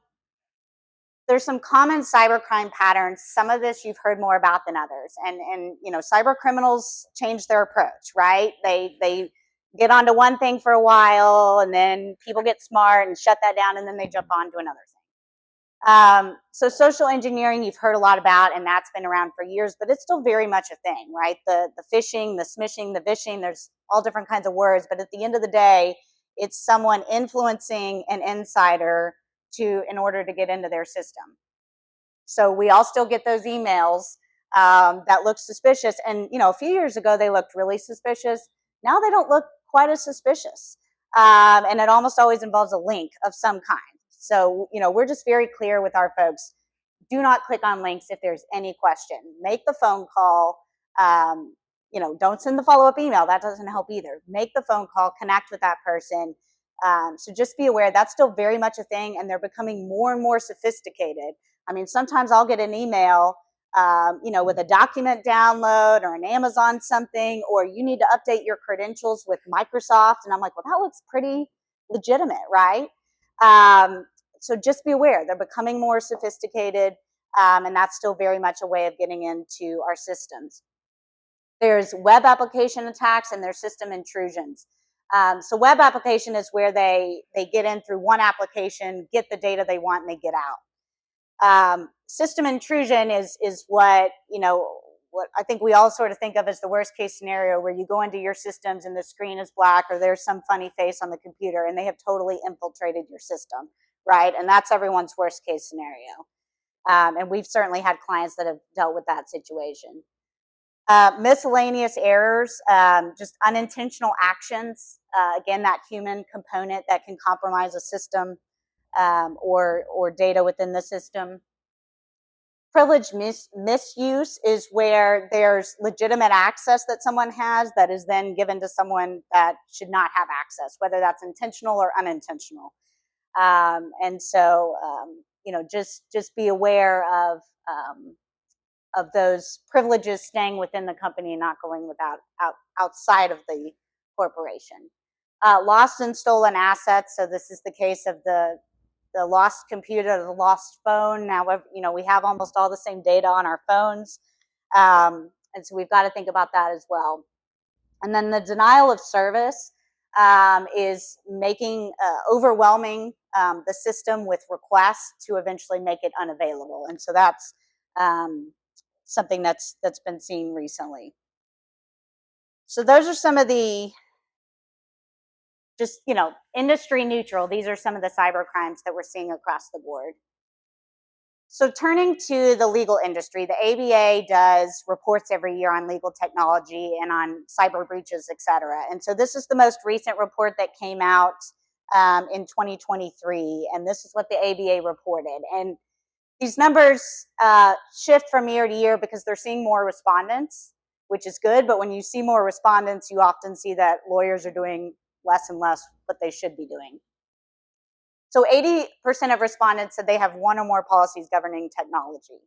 there's some common cybercrime patterns. Some of this you've heard more about than others. And cyber criminals change their approach, right? They get onto one thing for a while, and then people get smart and shut that down, and then they jump onto another thing. So social engineering, you've heard a lot about, and that's been around for years, but it's still very much a thing, right? The phishing, the smishing, the vishing, there's all different kinds of words, but at the end of the day, it's someone influencing an insider in order to get into their system. So we all still get those emails that look suspicious, and a few years ago they looked really suspicious. Now they don't look quite as suspicious, and it almost always involves a link of some kind. So we're just very clear with our folks: do not click on links if there's any question. Make the phone call. Don't send the follow-up email. That doesn't help either. Make the phone call. Connect with that person. So just be aware that's still very much a thing, and they're becoming more and more sophisticated. I mean, sometimes I'll get an email, with a document download or an Amazon something, or you need to update your credentials with Microsoft, and I'm like, well, that looks pretty legitimate, right? So just be aware they're becoming more sophisticated, and that's still very much a way of getting into our systems. There's web application attacks and there's system intrusions. So web application is where they get in through one application, get the data they want, and they get out. System intrusion is what I think we all sort of think of as the worst case scenario, where you go into your systems and the screen is black, or there's some funny face on the computer and they have totally infiltrated your system, right? And that's everyone's worst case scenario. And we've certainly had clients that have dealt with that situation. Miscellaneous errors, just unintentional actions, again, that human component that can compromise a system or data within the system. Privilege misuse is where there's legitimate access that someone has that is then given to someone that should not have access, whether that's intentional or unintentional. And so, just be aware of those privileges staying within the company and not going outside of the corporation. Lost and stolen assets. So this is the case of the lost computer, the lost phone. Now, we have almost all the same data on our phones. And so we've got to think about that as well. And then the denial of service is overwhelming the system with requests to eventually make it unavailable. And so that's something that's been seen recently. So those are some of the just, industry neutral, these are some of the cyber crimes that we're seeing across the board. So turning to the legal industry, the ABA does reports every year on legal technology and on cyber breaches, et cetera. And so this is the most recent report that came out in 2023, and this is what the ABA reported. And these numbers shift from year to year because they're seeing more respondents, which is good, but when you see more respondents, you often see that lawyers are doing less and less what they should be doing. So 80% of respondents said they have one or more policies governing technology.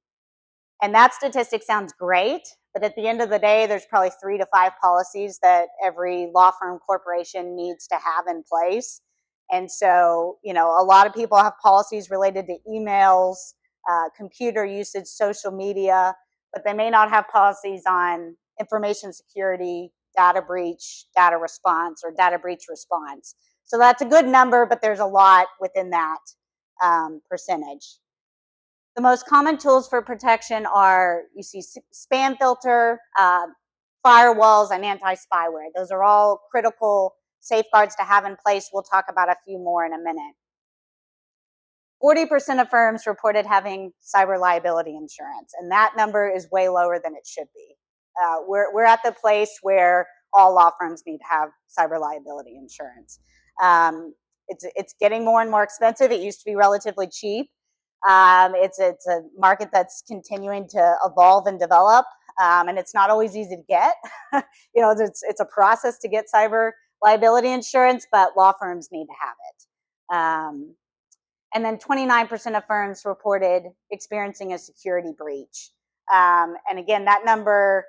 And that statistic sounds great, but at the end of the day, there's probably 3 to 5 policies that every law firm corporation needs to have in place. And so, a lot of people have policies related to emails, computer usage, social media, but they may not have policies on information security, data breach, data response, or data breach response. So that's a good number, but there's a lot within that percentage. The most common tools for protection are, you see spam filter, firewalls, and anti-spyware. Those are all critical safeguards to have in place. We'll talk about a few more in a minute. 40% of firms reported having cyber liability insurance, and that number is way lower than it should be. We're at the place where all law firms need to have cyber liability insurance. It's getting more and more expensive. It used to be relatively cheap. It's a market that's continuing to evolve and develop, and it's not always easy to get. It's a process to get cyber liability insurance, but law firms need to have it. And then 29% of firms reported experiencing a security breach. And again, that number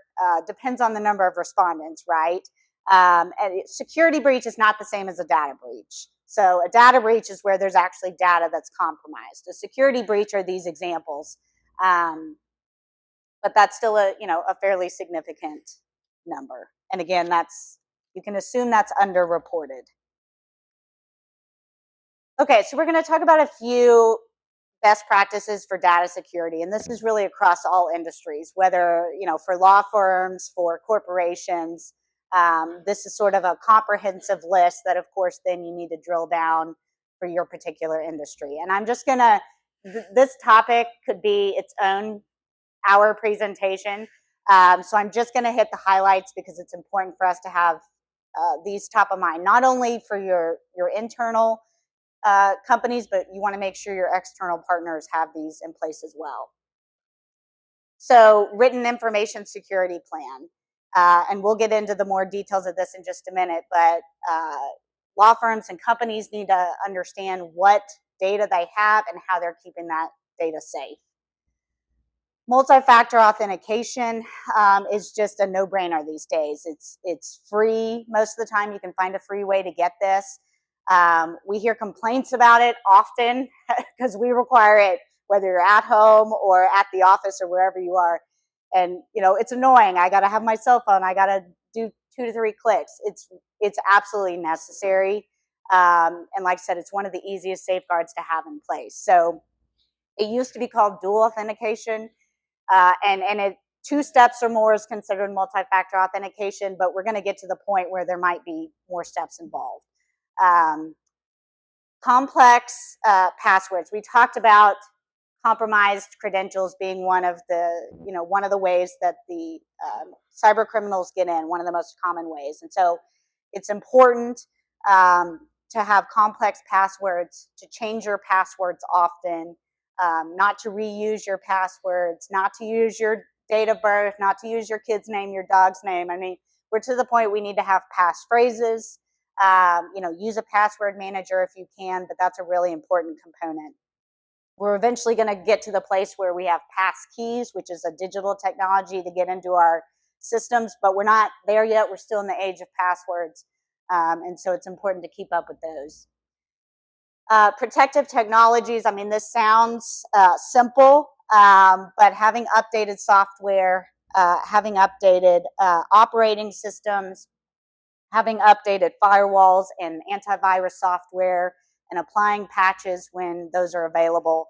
depends on the number of respondents, right? And security breach is not the same as a data breach. So a data breach is where there's actually data that's compromised. A security breach are these examples. But that's still a fairly significant number. And again, you can assume that's underreported. Okay, so we're going to talk about a few best practices for data security, and this is really across all industries, whether for law firms, for corporations. This is sort of a comprehensive list that, of course, then you need to drill down for your particular industry. And I'm just gonna, this topic could be its own hour presentation. So I'm just gonna hit the highlights because it's important for us to have these top of mind, not only for your internal companies, but you want to make sure your external partners have these in place as well. So, written information security plan, and we'll get into the more details of this in just a minute, but law firms and companies need to understand what data they have and how they're keeping that data safe. Multi-factor authentication is just a no-brainer these days. It's free most of the time. You can find a free way to get this. We hear complaints about it often because we require it whether you're at home or at the office or wherever you are. And, it's annoying. I got to have my cell phone. I got to do 2 to 3 clicks. It's absolutely necessary. And like I said, it's one of the easiest safeguards to have in place. So it used to be called dual authentication. And 2 steps or more is considered multi-factor authentication, but we're going to get to the point where there might be more steps involved. Complex passwords. We talked about compromised credentials being one of the ways that the cyber criminals get in, one of the most common ways. And so it's important to have complex passwords, to change your passwords often, not to reuse your passwords, not to use your date of birth, not to use your kid's name, your dog's name. I mean, we're to the point we need to have passphrases. Use a password manager if you can, but that's a really important component. We're eventually going to get to the place where we have pass keys, which is a digital technology to get into our systems, but we're not there yet. We're still in the age of passwords, and so it's important to keep up with those. Protective technologies, I mean, this sounds simple, but having updated software, having updated operating systems, having updated firewalls and antivirus software, and applying patches when those are available.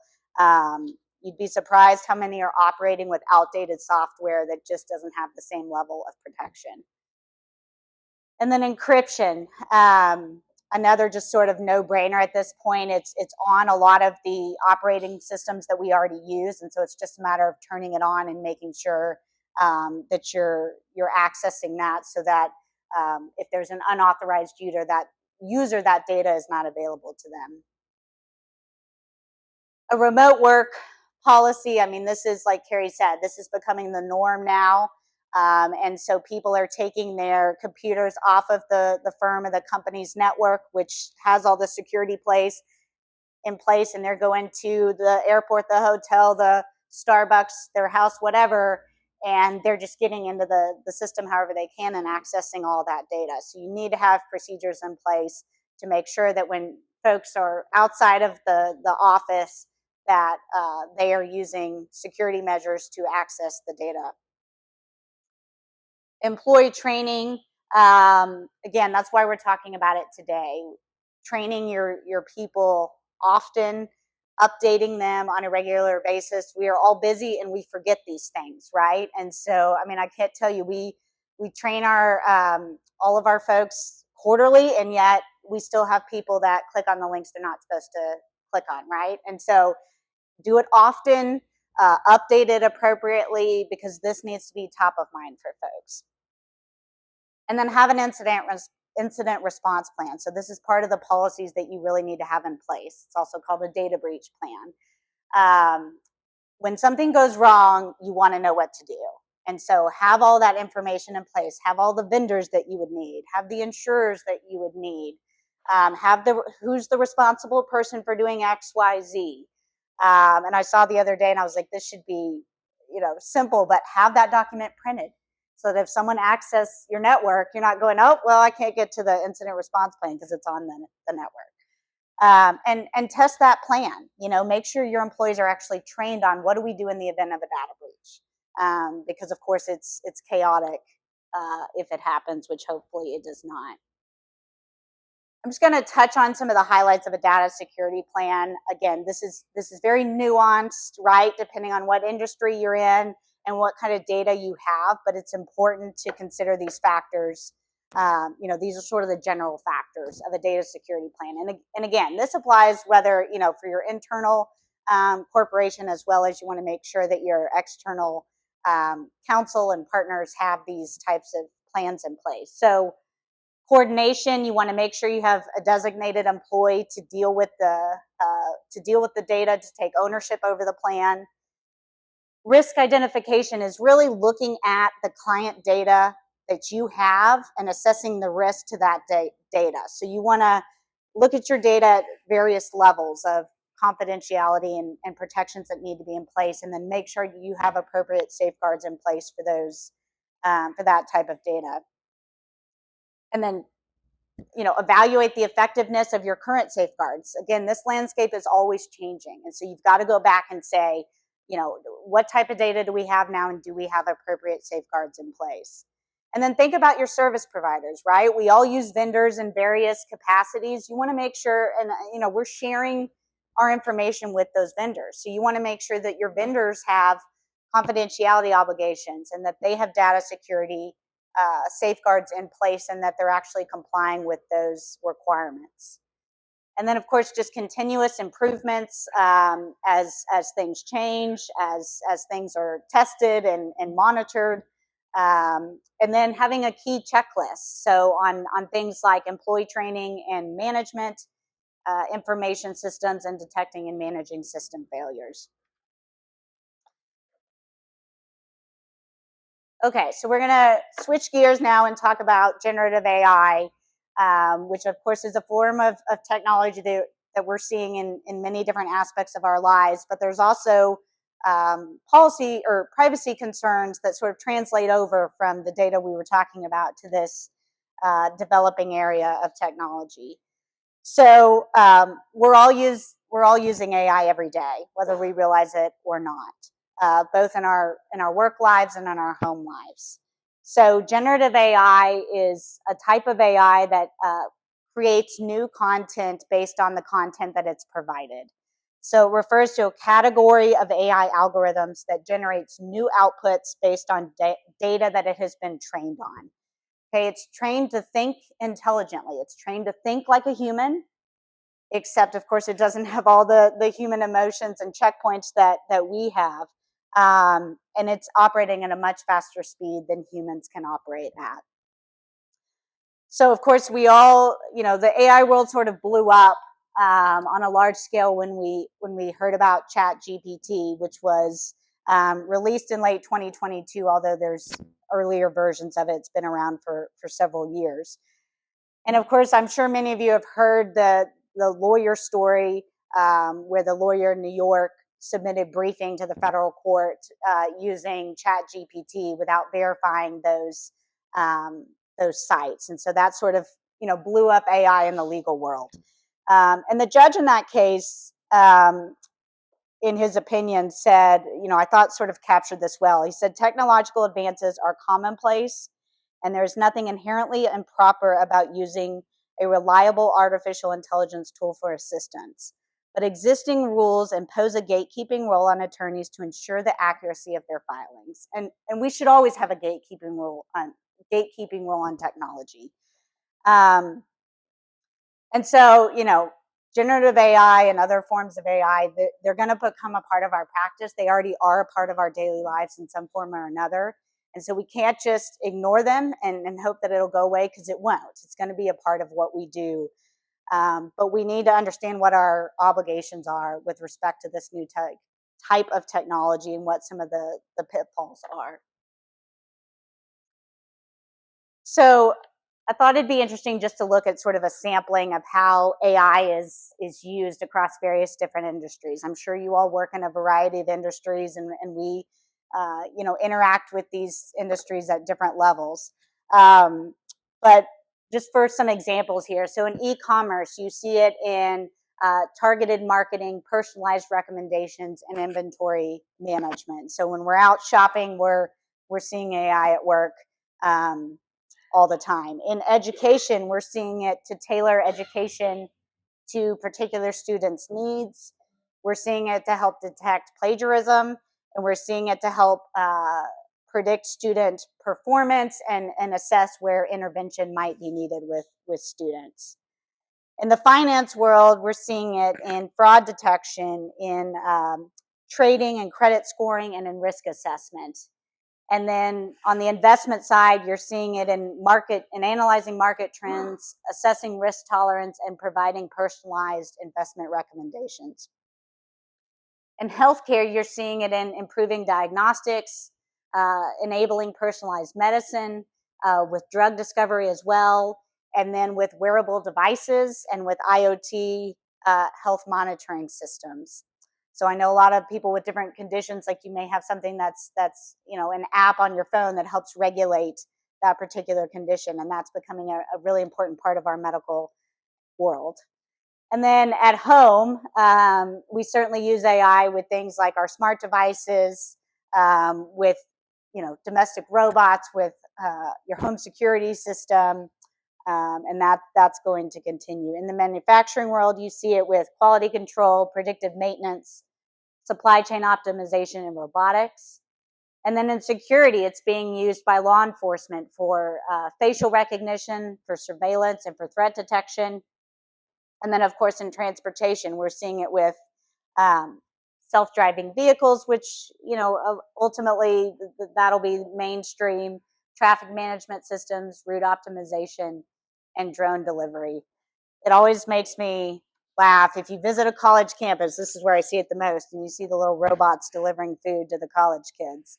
You'd be surprised how many are operating with outdated software that just doesn't have the same level of protection. And then encryption. another just sort of no-brainer at this point. It's on a lot of the operating systems that we already use, and so it's just a matter of turning it on and making sure that you're accessing that, so that if there's an unauthorized user, that data is not available to them. A remote work policy, I mean, this is, like Carrie said, this is becoming the norm now. And so people are taking their computers off of the firm or the company's network, which has all the security in place, and they're going to the airport, the hotel, the Starbucks, their house, whatever, and they're just getting into the system however they can and accessing all that data. So you need to have procedures in place to make sure that when folks are outside of the office, that they are using security measures to access the data. Employee training, again, that's why we're talking about it today. Training your people often, updating them on a regular basis. We are all busy and we forget these things, right? And so, I mean, I can't tell you, we train our all of our folks quarterly, and yet we still have people that click on the links they're not supposed to click on, right? And so do it often, update it appropriately, because this needs to be top of mind for folks. And then have an incident response plan. So this is part of the policies that you really need to have in place. It's also called a data breach plan. When something goes wrong, you want to know what to do. And so have all that information in place, have all the vendors that you would need, have the insurers that you would need, have who's the responsible person for doing X, Y, Z. And I saw the other day and I was like, this should be, simple, but have that document printed so that if someone accesses your network, you're not going, oh, well, I can't get to the incident response plan because it's on the network. And test that plan. Make sure your employees are actually trained on what do we do in the event of a data breach. Because of course it's chaotic if it happens, which hopefully it does not. I'm just going to touch on some of the highlights of a data security plan. Again, this is very nuanced, right? Depending on what industry you're in and what kind of data you have, but it's important to consider these factors. These are sort of the general factors of a data security plan. And again, this applies whether, for your internal corporation, as well as you want to make sure that your external counsel and partners have these types of plans in place. So coordination, you want to make sure you have a designated employee to deal with the data, to take ownership over the plan. Risk identification is really looking at the client data that you have and assessing the risk to that data. So you want to look at your data at various levels of confidentiality and protections that need to be in place, and then make sure you have appropriate safeguards in place for those, for that type of data. And then, evaluate the effectiveness of your current safeguards. Again, this landscape is always changing. And so you've got to go back and say, what type of data do we have now, and do we have appropriate safeguards in place? And then think about your service providers, right? We all use vendors in various capacities. You want to make sure, and we're sharing our information with those vendors. So you want to make sure that your vendors have confidentiality obligations and that they have data security safeguards in place, and that they're actually complying with those requirements. And then, of course, just continuous improvements as things change, as things are tested and monitored. And then having a key checklist. So on things like employee training and management, information systems, and detecting and managing system failures. Okay, so we're going to switch gears now and talk about generative AI, which of course is a form of technology that we're seeing in many different aspects of our lives, but there's also policy or privacy concerns that sort of translate over from the data we were talking about to this developing area of technology. So we're all using AI every day, whether we realize it or not, both in our work lives and in our home lives. So generative AI is a type of AI that creates new content based on the content that it's provided. So it refers to a category of AI algorithms that generates new outputs based on data that it has been trained on. Okay, it's trained to think intelligently. It's trained to think like a human, except of course it doesn't have all the human emotions and checkpoints that we have. And it's operating at a much faster speed than humans can operate at. So of course we all, the AI world sort of blew up on a large scale when we heard about ChatGPT, which was released in late 2022, although there's earlier versions of it. It's been around for several years. And of course, I'm sure many of you have heard the lawyer story where the lawyer in New York submitted briefing to the federal court using ChatGPT without verifying those sites. And so that sort of, blew up AI in the legal world. And the judge in that case, in his opinion, said, I thought sort of captured this well. He said, technological advances are commonplace, and there's nothing inherently improper about using a reliable artificial intelligence tool for assistance. But existing rules impose a gatekeeping role on attorneys to ensure the accuracy of their filings. And we should always have a gatekeeping role on technology. And so, generative AI and other forms of AI, they're going to become a part of our practice. They already are a part of our daily lives in some form or another. And so we can't just ignore them and hope that it'll go away, because it won't. It's going to be a part of what we do. But we need to understand what our obligations are with respect to this new type of technology and what some of the pitfalls are. So I thought it'd be interesting just to look at sort of a sampling of how AI is used across various different industries. I'm sure you all work in a variety of industries, and we interact with these industries at different levels. But just for some examples here, so in e-commerce, you see it in targeted marketing, personalized recommendations, and inventory management. So when we're out shopping, we're seeing AI at work all the time. In education, we're seeing it to tailor education to particular students' needs. We're seeing it to help detect plagiarism, and we're seeing it to help predict student performance and assess where intervention might be needed with students. In the finance world, we're seeing it in fraud detection, in trading and credit scoring, and in risk assessment. And then on the investment side, you're seeing it in analyzing market trends, assessing risk tolerance, and providing personalized investment recommendations. In healthcare, you're seeing it in improving diagnostics, enabling personalized medicine, with drug discovery as well, and then with wearable devices and with IoT health monitoring systems. So I know a lot of people with different conditions, like you may have something that's an app on your phone that helps regulate that particular condition, and that's becoming a really important part of our medical world. And then at home, we certainly use AI with things like our smart devices, with domestic robots, with your home security system, and that's going to continue. In the manufacturing world, you see it with quality control, predictive maintenance, supply chain optimization, and robotics. And then in security, it's being used by law enforcement for facial recognition, for surveillance, and for threat detection. And then, of course, in transportation, we're seeing it with self-driving vehicles, which, ultimately that'll be mainstream, traffic management systems, route optimization, and drone delivery. It always makes me laugh. If you visit a college campus, this is where I see it the most, and you see the little robots delivering food to the college kids.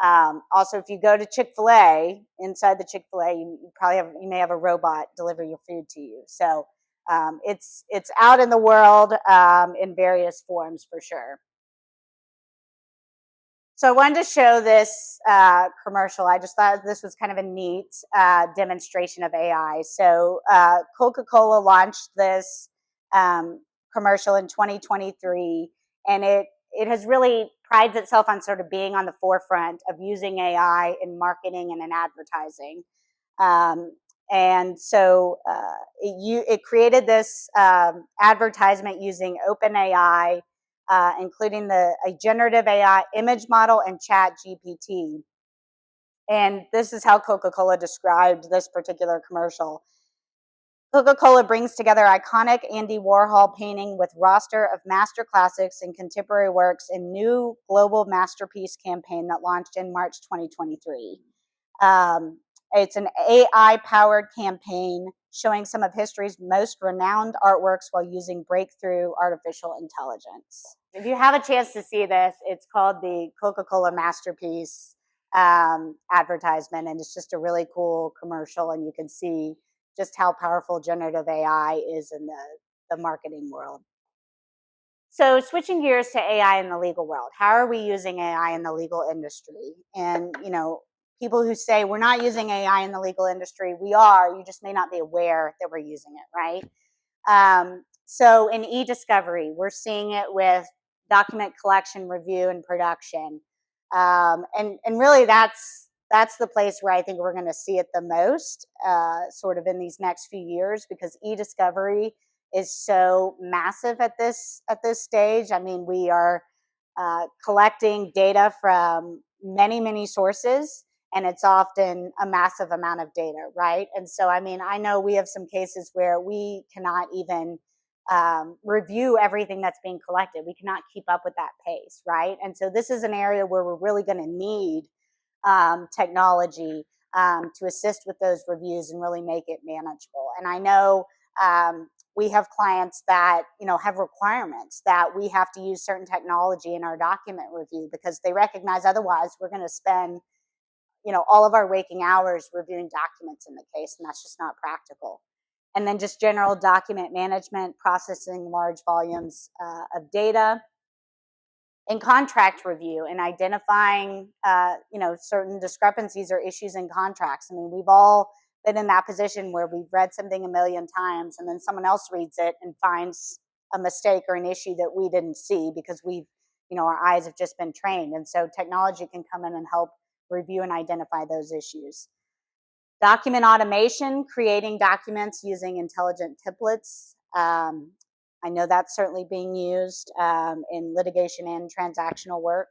Also, if you go to Chick-fil-A, inside the Chick-fil-A, you may have a robot deliver your food to you. So it's out in the world in various forms for sure. So I wanted to show this commercial. I just thought this was kind of a neat demonstration of AI. So Coca-Cola launched this commercial in 2023, and it has really prides itself on sort of being on the forefront of using AI in marketing and in advertising. And so it created this advertisement using OpenAI, including a generative AI image model and ChatGPT. And this is how Coca-Cola described this particular commercial. Coca-Cola brings together iconic Andy Warhol painting with roster of master classics and contemporary works in new global masterpiece campaign that launched in March 2023. It's an AI-powered campaign showing some of history's most renowned artworks while using breakthrough artificial intelligence. If you have a chance to see this, it's called the Coca-Cola Masterpiece advertisement, and it's just a really cool commercial, and you can see just how powerful generative AI is in the marketing world. So switching gears to AI in the legal world, how are we using AI in the legal industry? And, people who say we're not using AI in the legal industry, we are, you just may not be aware that we're using it, right? So in e-discovery, we're seeing it with document collection, review, and production. And really that's the place where I think we're going to see it the most, sort of in these next few years, because e-discovery is so massive at this stage. I mean, we are collecting data from many sources, and it's often a massive amount of data, right? And so, I mean, I know we have some cases where we cannot even review everything that's being collected. We cannot keep up with that pace, right? And so this is an area where we're really going to need technology to assist with those reviews and really make it manageable. And I know we have clients that have requirements that we have to use certain technology in our document review because they recognize otherwise we're going to spend all of our waking hours reviewing documents in the case, and that's just not practical. And then just general document management, processing large volumes of data, and contract review and identifying, certain discrepancies or issues in contracts. I mean, we've all been in that position where we've read something a million times and then someone else reads it and finds a mistake or an issue that we didn't see because our eyes have just been trained. And so technology can come in and help review and identify those issues. Document automation, creating documents using intelligent templates. I know that's certainly being used in litigation and transactional work.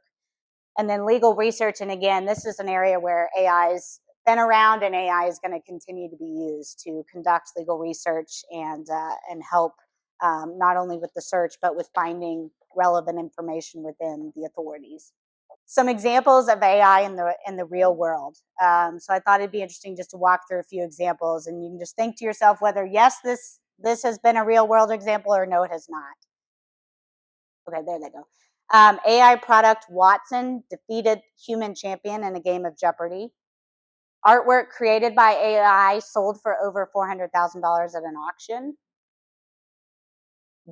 And then legal research, and again, this is an area where AI's been around and AI is going to continue to be used to conduct legal research and help not only with the search, but with finding relevant information within the authorities. Some examples of AI in the real world. So I thought it'd be interesting just to walk through a few examples, and you can just think to yourself whether, yes, this has been a real world example or no, it has not. Okay, there they go. AI product Watson defeated human champion in a game of Jeopardy. Artwork created by AI sold for over $400,000 at an auction.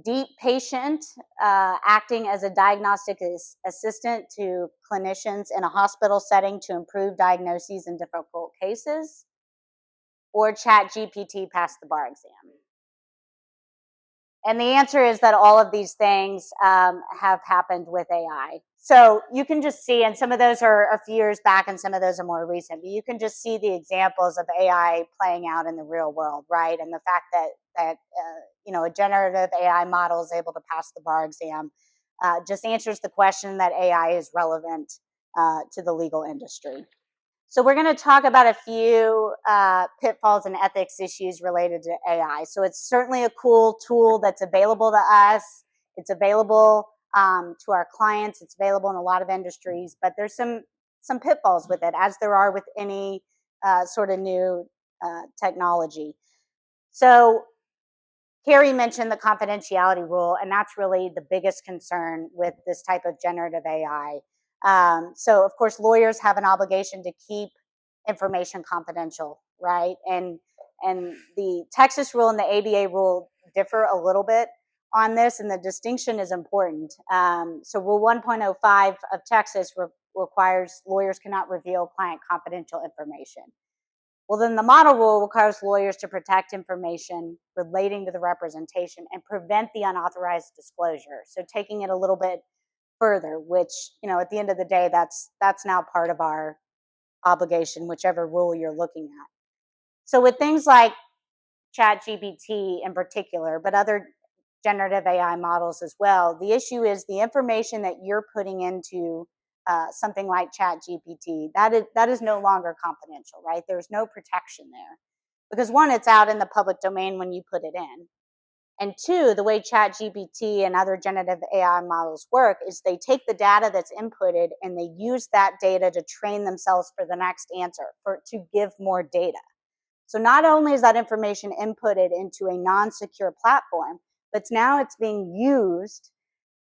Deep patient acting as a diagnostic assistant to clinicians in a hospital setting to improve diagnoses in difficult cases. Or ChatGPT passed the bar exam. And the answer is that all of these things have happened with AI. So you can just see, and some of those are a few years back and some of those are more recent, but you can just see the examples of AI playing out in the real world, right? And the fact that a generative AI model is able to pass the bar exam just answers the question that AI is relevant to the legal industry. So we're going to talk about a few pitfalls and ethics issues related to AI. So it's certainly a cool tool that's available to us. It's available to our clients. It's available in a lot of industries, but there's some pitfalls with it, as there are with any sort of new technology. So Carrie mentioned the confidentiality rule, and that's really the biggest concern with this type of generative AI. So of course, lawyers have an obligation to keep information confidential, right? And the Texas rule and the ABA rule differ a little bit on this, and the distinction is important. So Rule 1.05 of Texas requires lawyers cannot reveal client confidential information. Well, then the model rule requires lawyers to protect information relating to the representation and prevent the unauthorized disclosure. So taking it a little bit further, which, at the end of the day, that's now part of our obligation, whichever rule you're looking at. So with things like ChatGPT in particular, but other generative AI models as well, the issue is the information that you're putting into something like ChatGPT, that is no longer confidential, right? There's no protection there. Because one, it's out in the public domain when you put it in. And two, the way ChatGPT and other generative AI models work is they take the data that's inputted and they use that data to train themselves for the next answer, to give more data. So not only is that information inputted into a non-secure platform, but now it's being used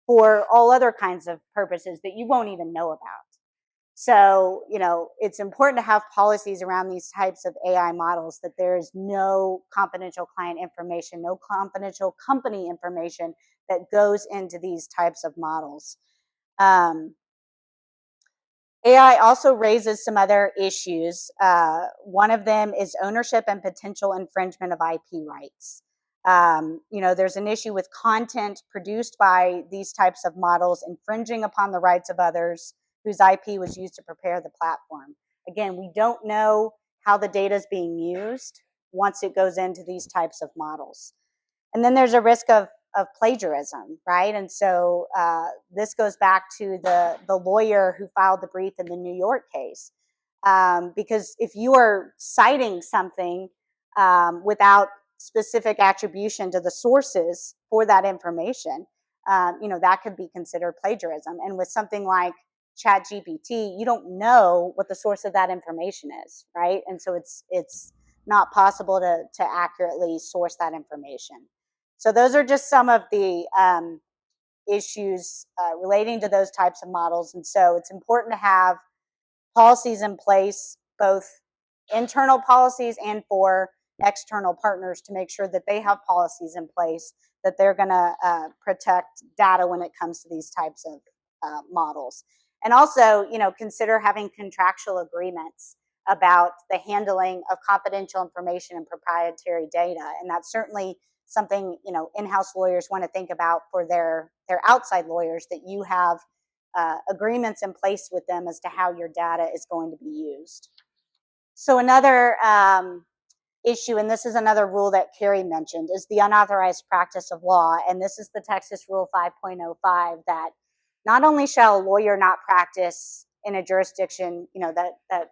for all other kinds of purposes that you won't even know about. So, it's important to have policies around these types of AI models, that there is no confidential client information, no confidential company information that goes into these types of models. AI also raises some other issues. One of them is ownership and potential infringement of IP rights. There's an issue with content produced by these types of models infringing upon the rights of others whose IP was used to prepare the platform. Again, we don't know how the data is being used once it goes into these types of models. And then there's a risk of plagiarism, right? And so this goes back to the lawyer who filed the brief in the New York case. Because if you are citing something without specific attribution to the sources for that information, that could be considered plagiarism. And with something like ChatGPT, you don't know what the source of that information is, right? And so it's not possible to accurately source that information. So those are just some of the issues relating to those types of models. And so it's important to have policies in place, both internal policies and for external partners, to make sure that they have policies in place that they're going to protect data when it comes to these types of models. And also, consider having contractual agreements about the handling of confidential information and proprietary data. And that's certainly something, in-house lawyers want to think about for their outside lawyers, that you have agreements in place with them as to how your data is going to be used. So another issue, and this is another rule that Carrie mentioned, is the unauthorized practice of law. And this is the Texas Rule 5.05, that not only shall a lawyer not practice in a jurisdiction, that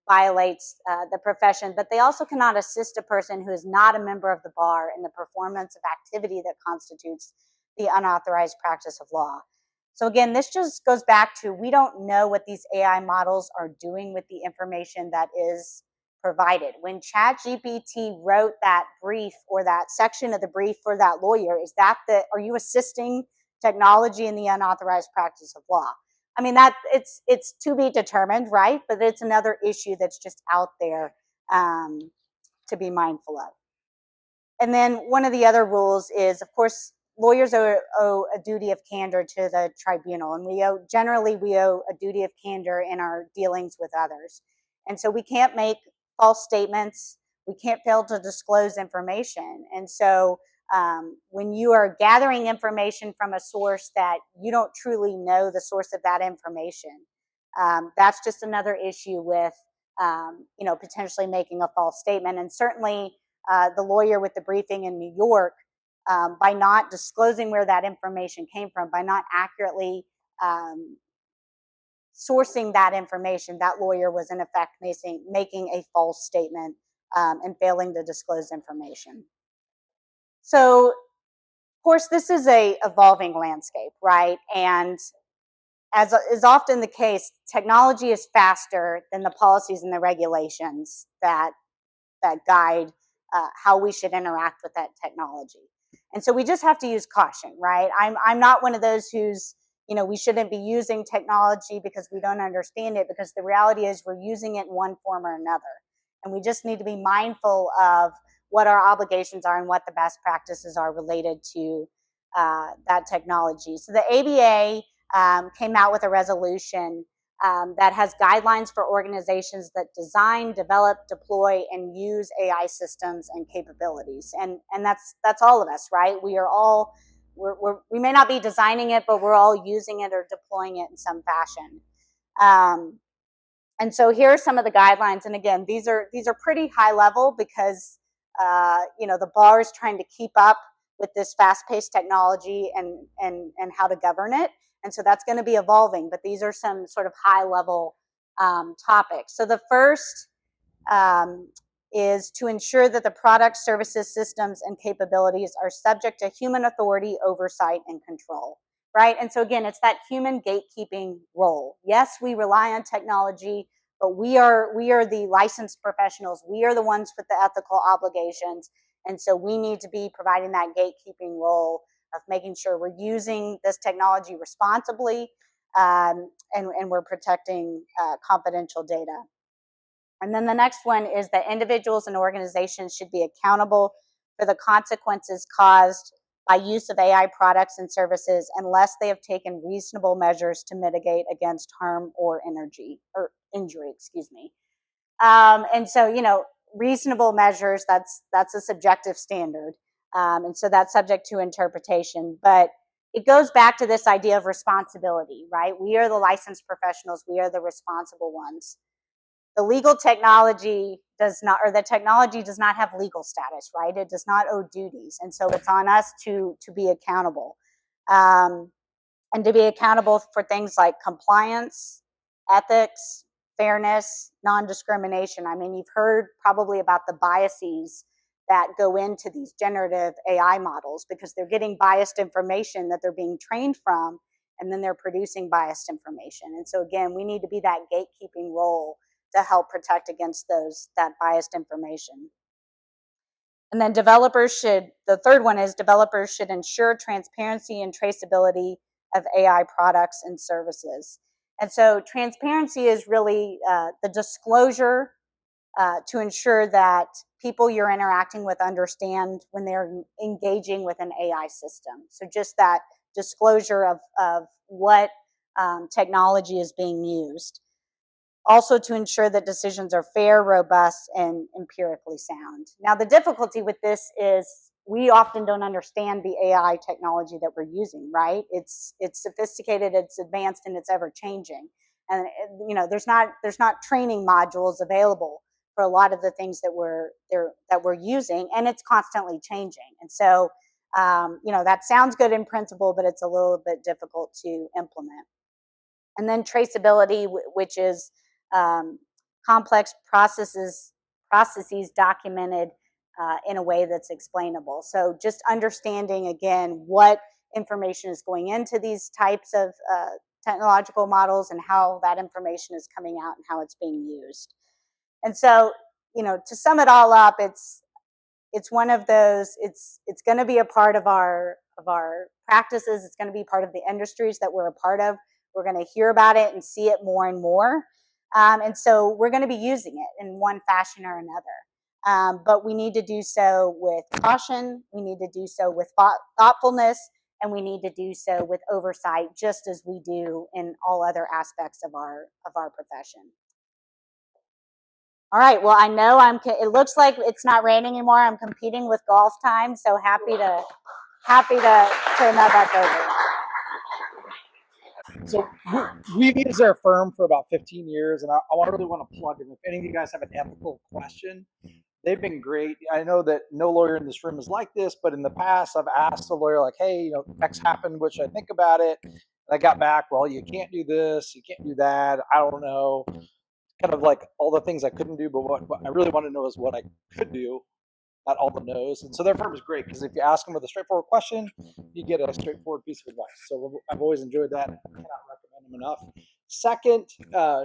violates the profession, but they also cannot assist a person who is not a member of the bar in the performance of activity that constitutes the unauthorized practice of law. So again, this just goes back to, we don't know what these AI models are doing with the information that is provided. When ChatGPT wrote that brief or that section of the brief for that lawyer, are you assisting technology in the unauthorized practice of law? I mean, that it's to be determined, right? But it's another issue that's just out there to be mindful of. And then one of the other rules is, of course, lawyers owe a duty of candor to the tribunal, and we owe a duty of candor in our dealings with others. And so we can't make false statements. We can't fail to disclose information. And so when you are gathering information from a source that you don't truly know the source of that information, that's just another issue with, potentially making a false statement. And certainly the lawyer with the briefing in New York, by not disclosing where that information came from, by not accurately sourcing that information, that lawyer was in effect making a false statement and failing to disclose information. So, of course, this is a evolving landscape, right? And as is often the case, technology is faster than the policies and the regulations that guide how we should interact with that technology. And so we just have to use caution, right? I'm not one of those who's, we shouldn't be using technology because we don't understand it, because the reality is we're using it in one form or another. And we just need to be mindful of what our obligations are and what the best practices are related to that technology. So the ABA came out with a resolution that has guidelines for organizations that design, develop, deploy, and use AI systems and capabilities. And that's all of us, right? We are all, we may not be designing it, but we're all using it or deploying it in some fashion. And so here are some of the guidelines. And again, these are pretty high level because the bar is trying to keep up with this fast-paced technology and how to govern it. And so that's going to be evolving, but these are some sort of high level topics. So the first is to ensure that the products, services, systems, and capabilities are subject to human authority, oversight, and control, right? And so again, it's that human gatekeeping role. Yes, we rely on technology, but we are the licensed professionals. We are the ones with the ethical obligations. And so we need to be providing that gatekeeping role of making sure we're using this technology responsibly, and we're protecting confidential data. And then the next one is that individuals and organizations should be accountable for the consequences caused by use of AI products and services unless they have taken reasonable measures to mitigate against harm or injury, and so, reasonable measures, that's a subjective standard. And so that's subject to interpretation. But it goes back to this idea of responsibility, right? We are the licensed professionals. We are the responsible ones. The legal technology does not, or the technology does not have legal status, right? It does not owe duties. And so it's on us to be accountable. And to be accountable for things like compliance, ethics, fairness, non-discrimination. I mean, you've heard probably about the biases that go into these generative AI models because they're getting biased information that they're being trained from, and then they're producing biased information. And so again, we need to be that gatekeeping role to help protect against that biased information. And then the third one is developers should ensure transparency and traceability of AI products and services. And so transparency is really the disclosure to ensure that people you're interacting with understand when they're engaging with an AI system. So just that disclosure of what technology is being used. Also to ensure that decisions are fair, robust, and empirically sound. Now, the difficulty with this is we often don't understand the AI technology that we're using, right? It's sophisticated, it's advanced, and it's ever changing. And there's not training modules available for a lot of the things that we're using, and it's constantly changing. And so, that sounds good in principle, but it's a little bit difficult to implement. And then traceability, which is complex processes documented in a way that's explainable. So just understanding, again, what information is going into these types of technological models and how that information is coming out and how it's being used. And so, to sum it all up, it's one of those, it's going to be a part of our practices. It's going to be part of the industries that we're a part of. We're going to hear about it and see it more and more. And so we're going to be using it in one fashion or another. But we need to do so with caution. We need to do so with thoughtfulness, and we need to do so with oversight, just as we do in all other aspects of our profession. All right. Well, I know it looks like it's not raining anymore. I'm competing with golf time, so happy to turn that back over. So we've used their firm for about 15 years, and I really want to plug them. If any of you guys have an ethical question, they've been great. I know that no lawyer in this room is like this, but in the past, I've asked a lawyer, like, hey, X happened, what should I think about it? And I got back, well, you can't do this, you can't do that, I don't know. Kind of like all the things I couldn't do, but what I really want to know is what I could do, not all the no's. And so their firm is great because if you ask them with a straightforward question, you get a straightforward piece of advice. So I've always enjoyed that. I cannot recommend them enough. Second,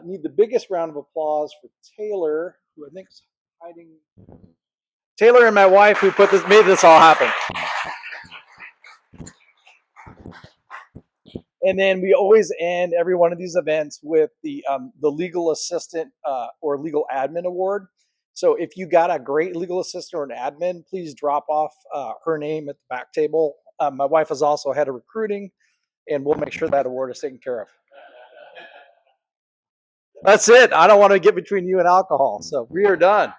need the biggest round of applause for Taylor, who I think is hiding. Taylor and my wife, who made this all happen. And then we always end every one of these events with the legal assistant or legal admin award. So if you got a great legal assistant or an admin, please drop off her name at the back table. My wife is also head of recruiting, and we'll make sure that award is taken care of. That's it. I don't want to get between you and alcohol. So we are done.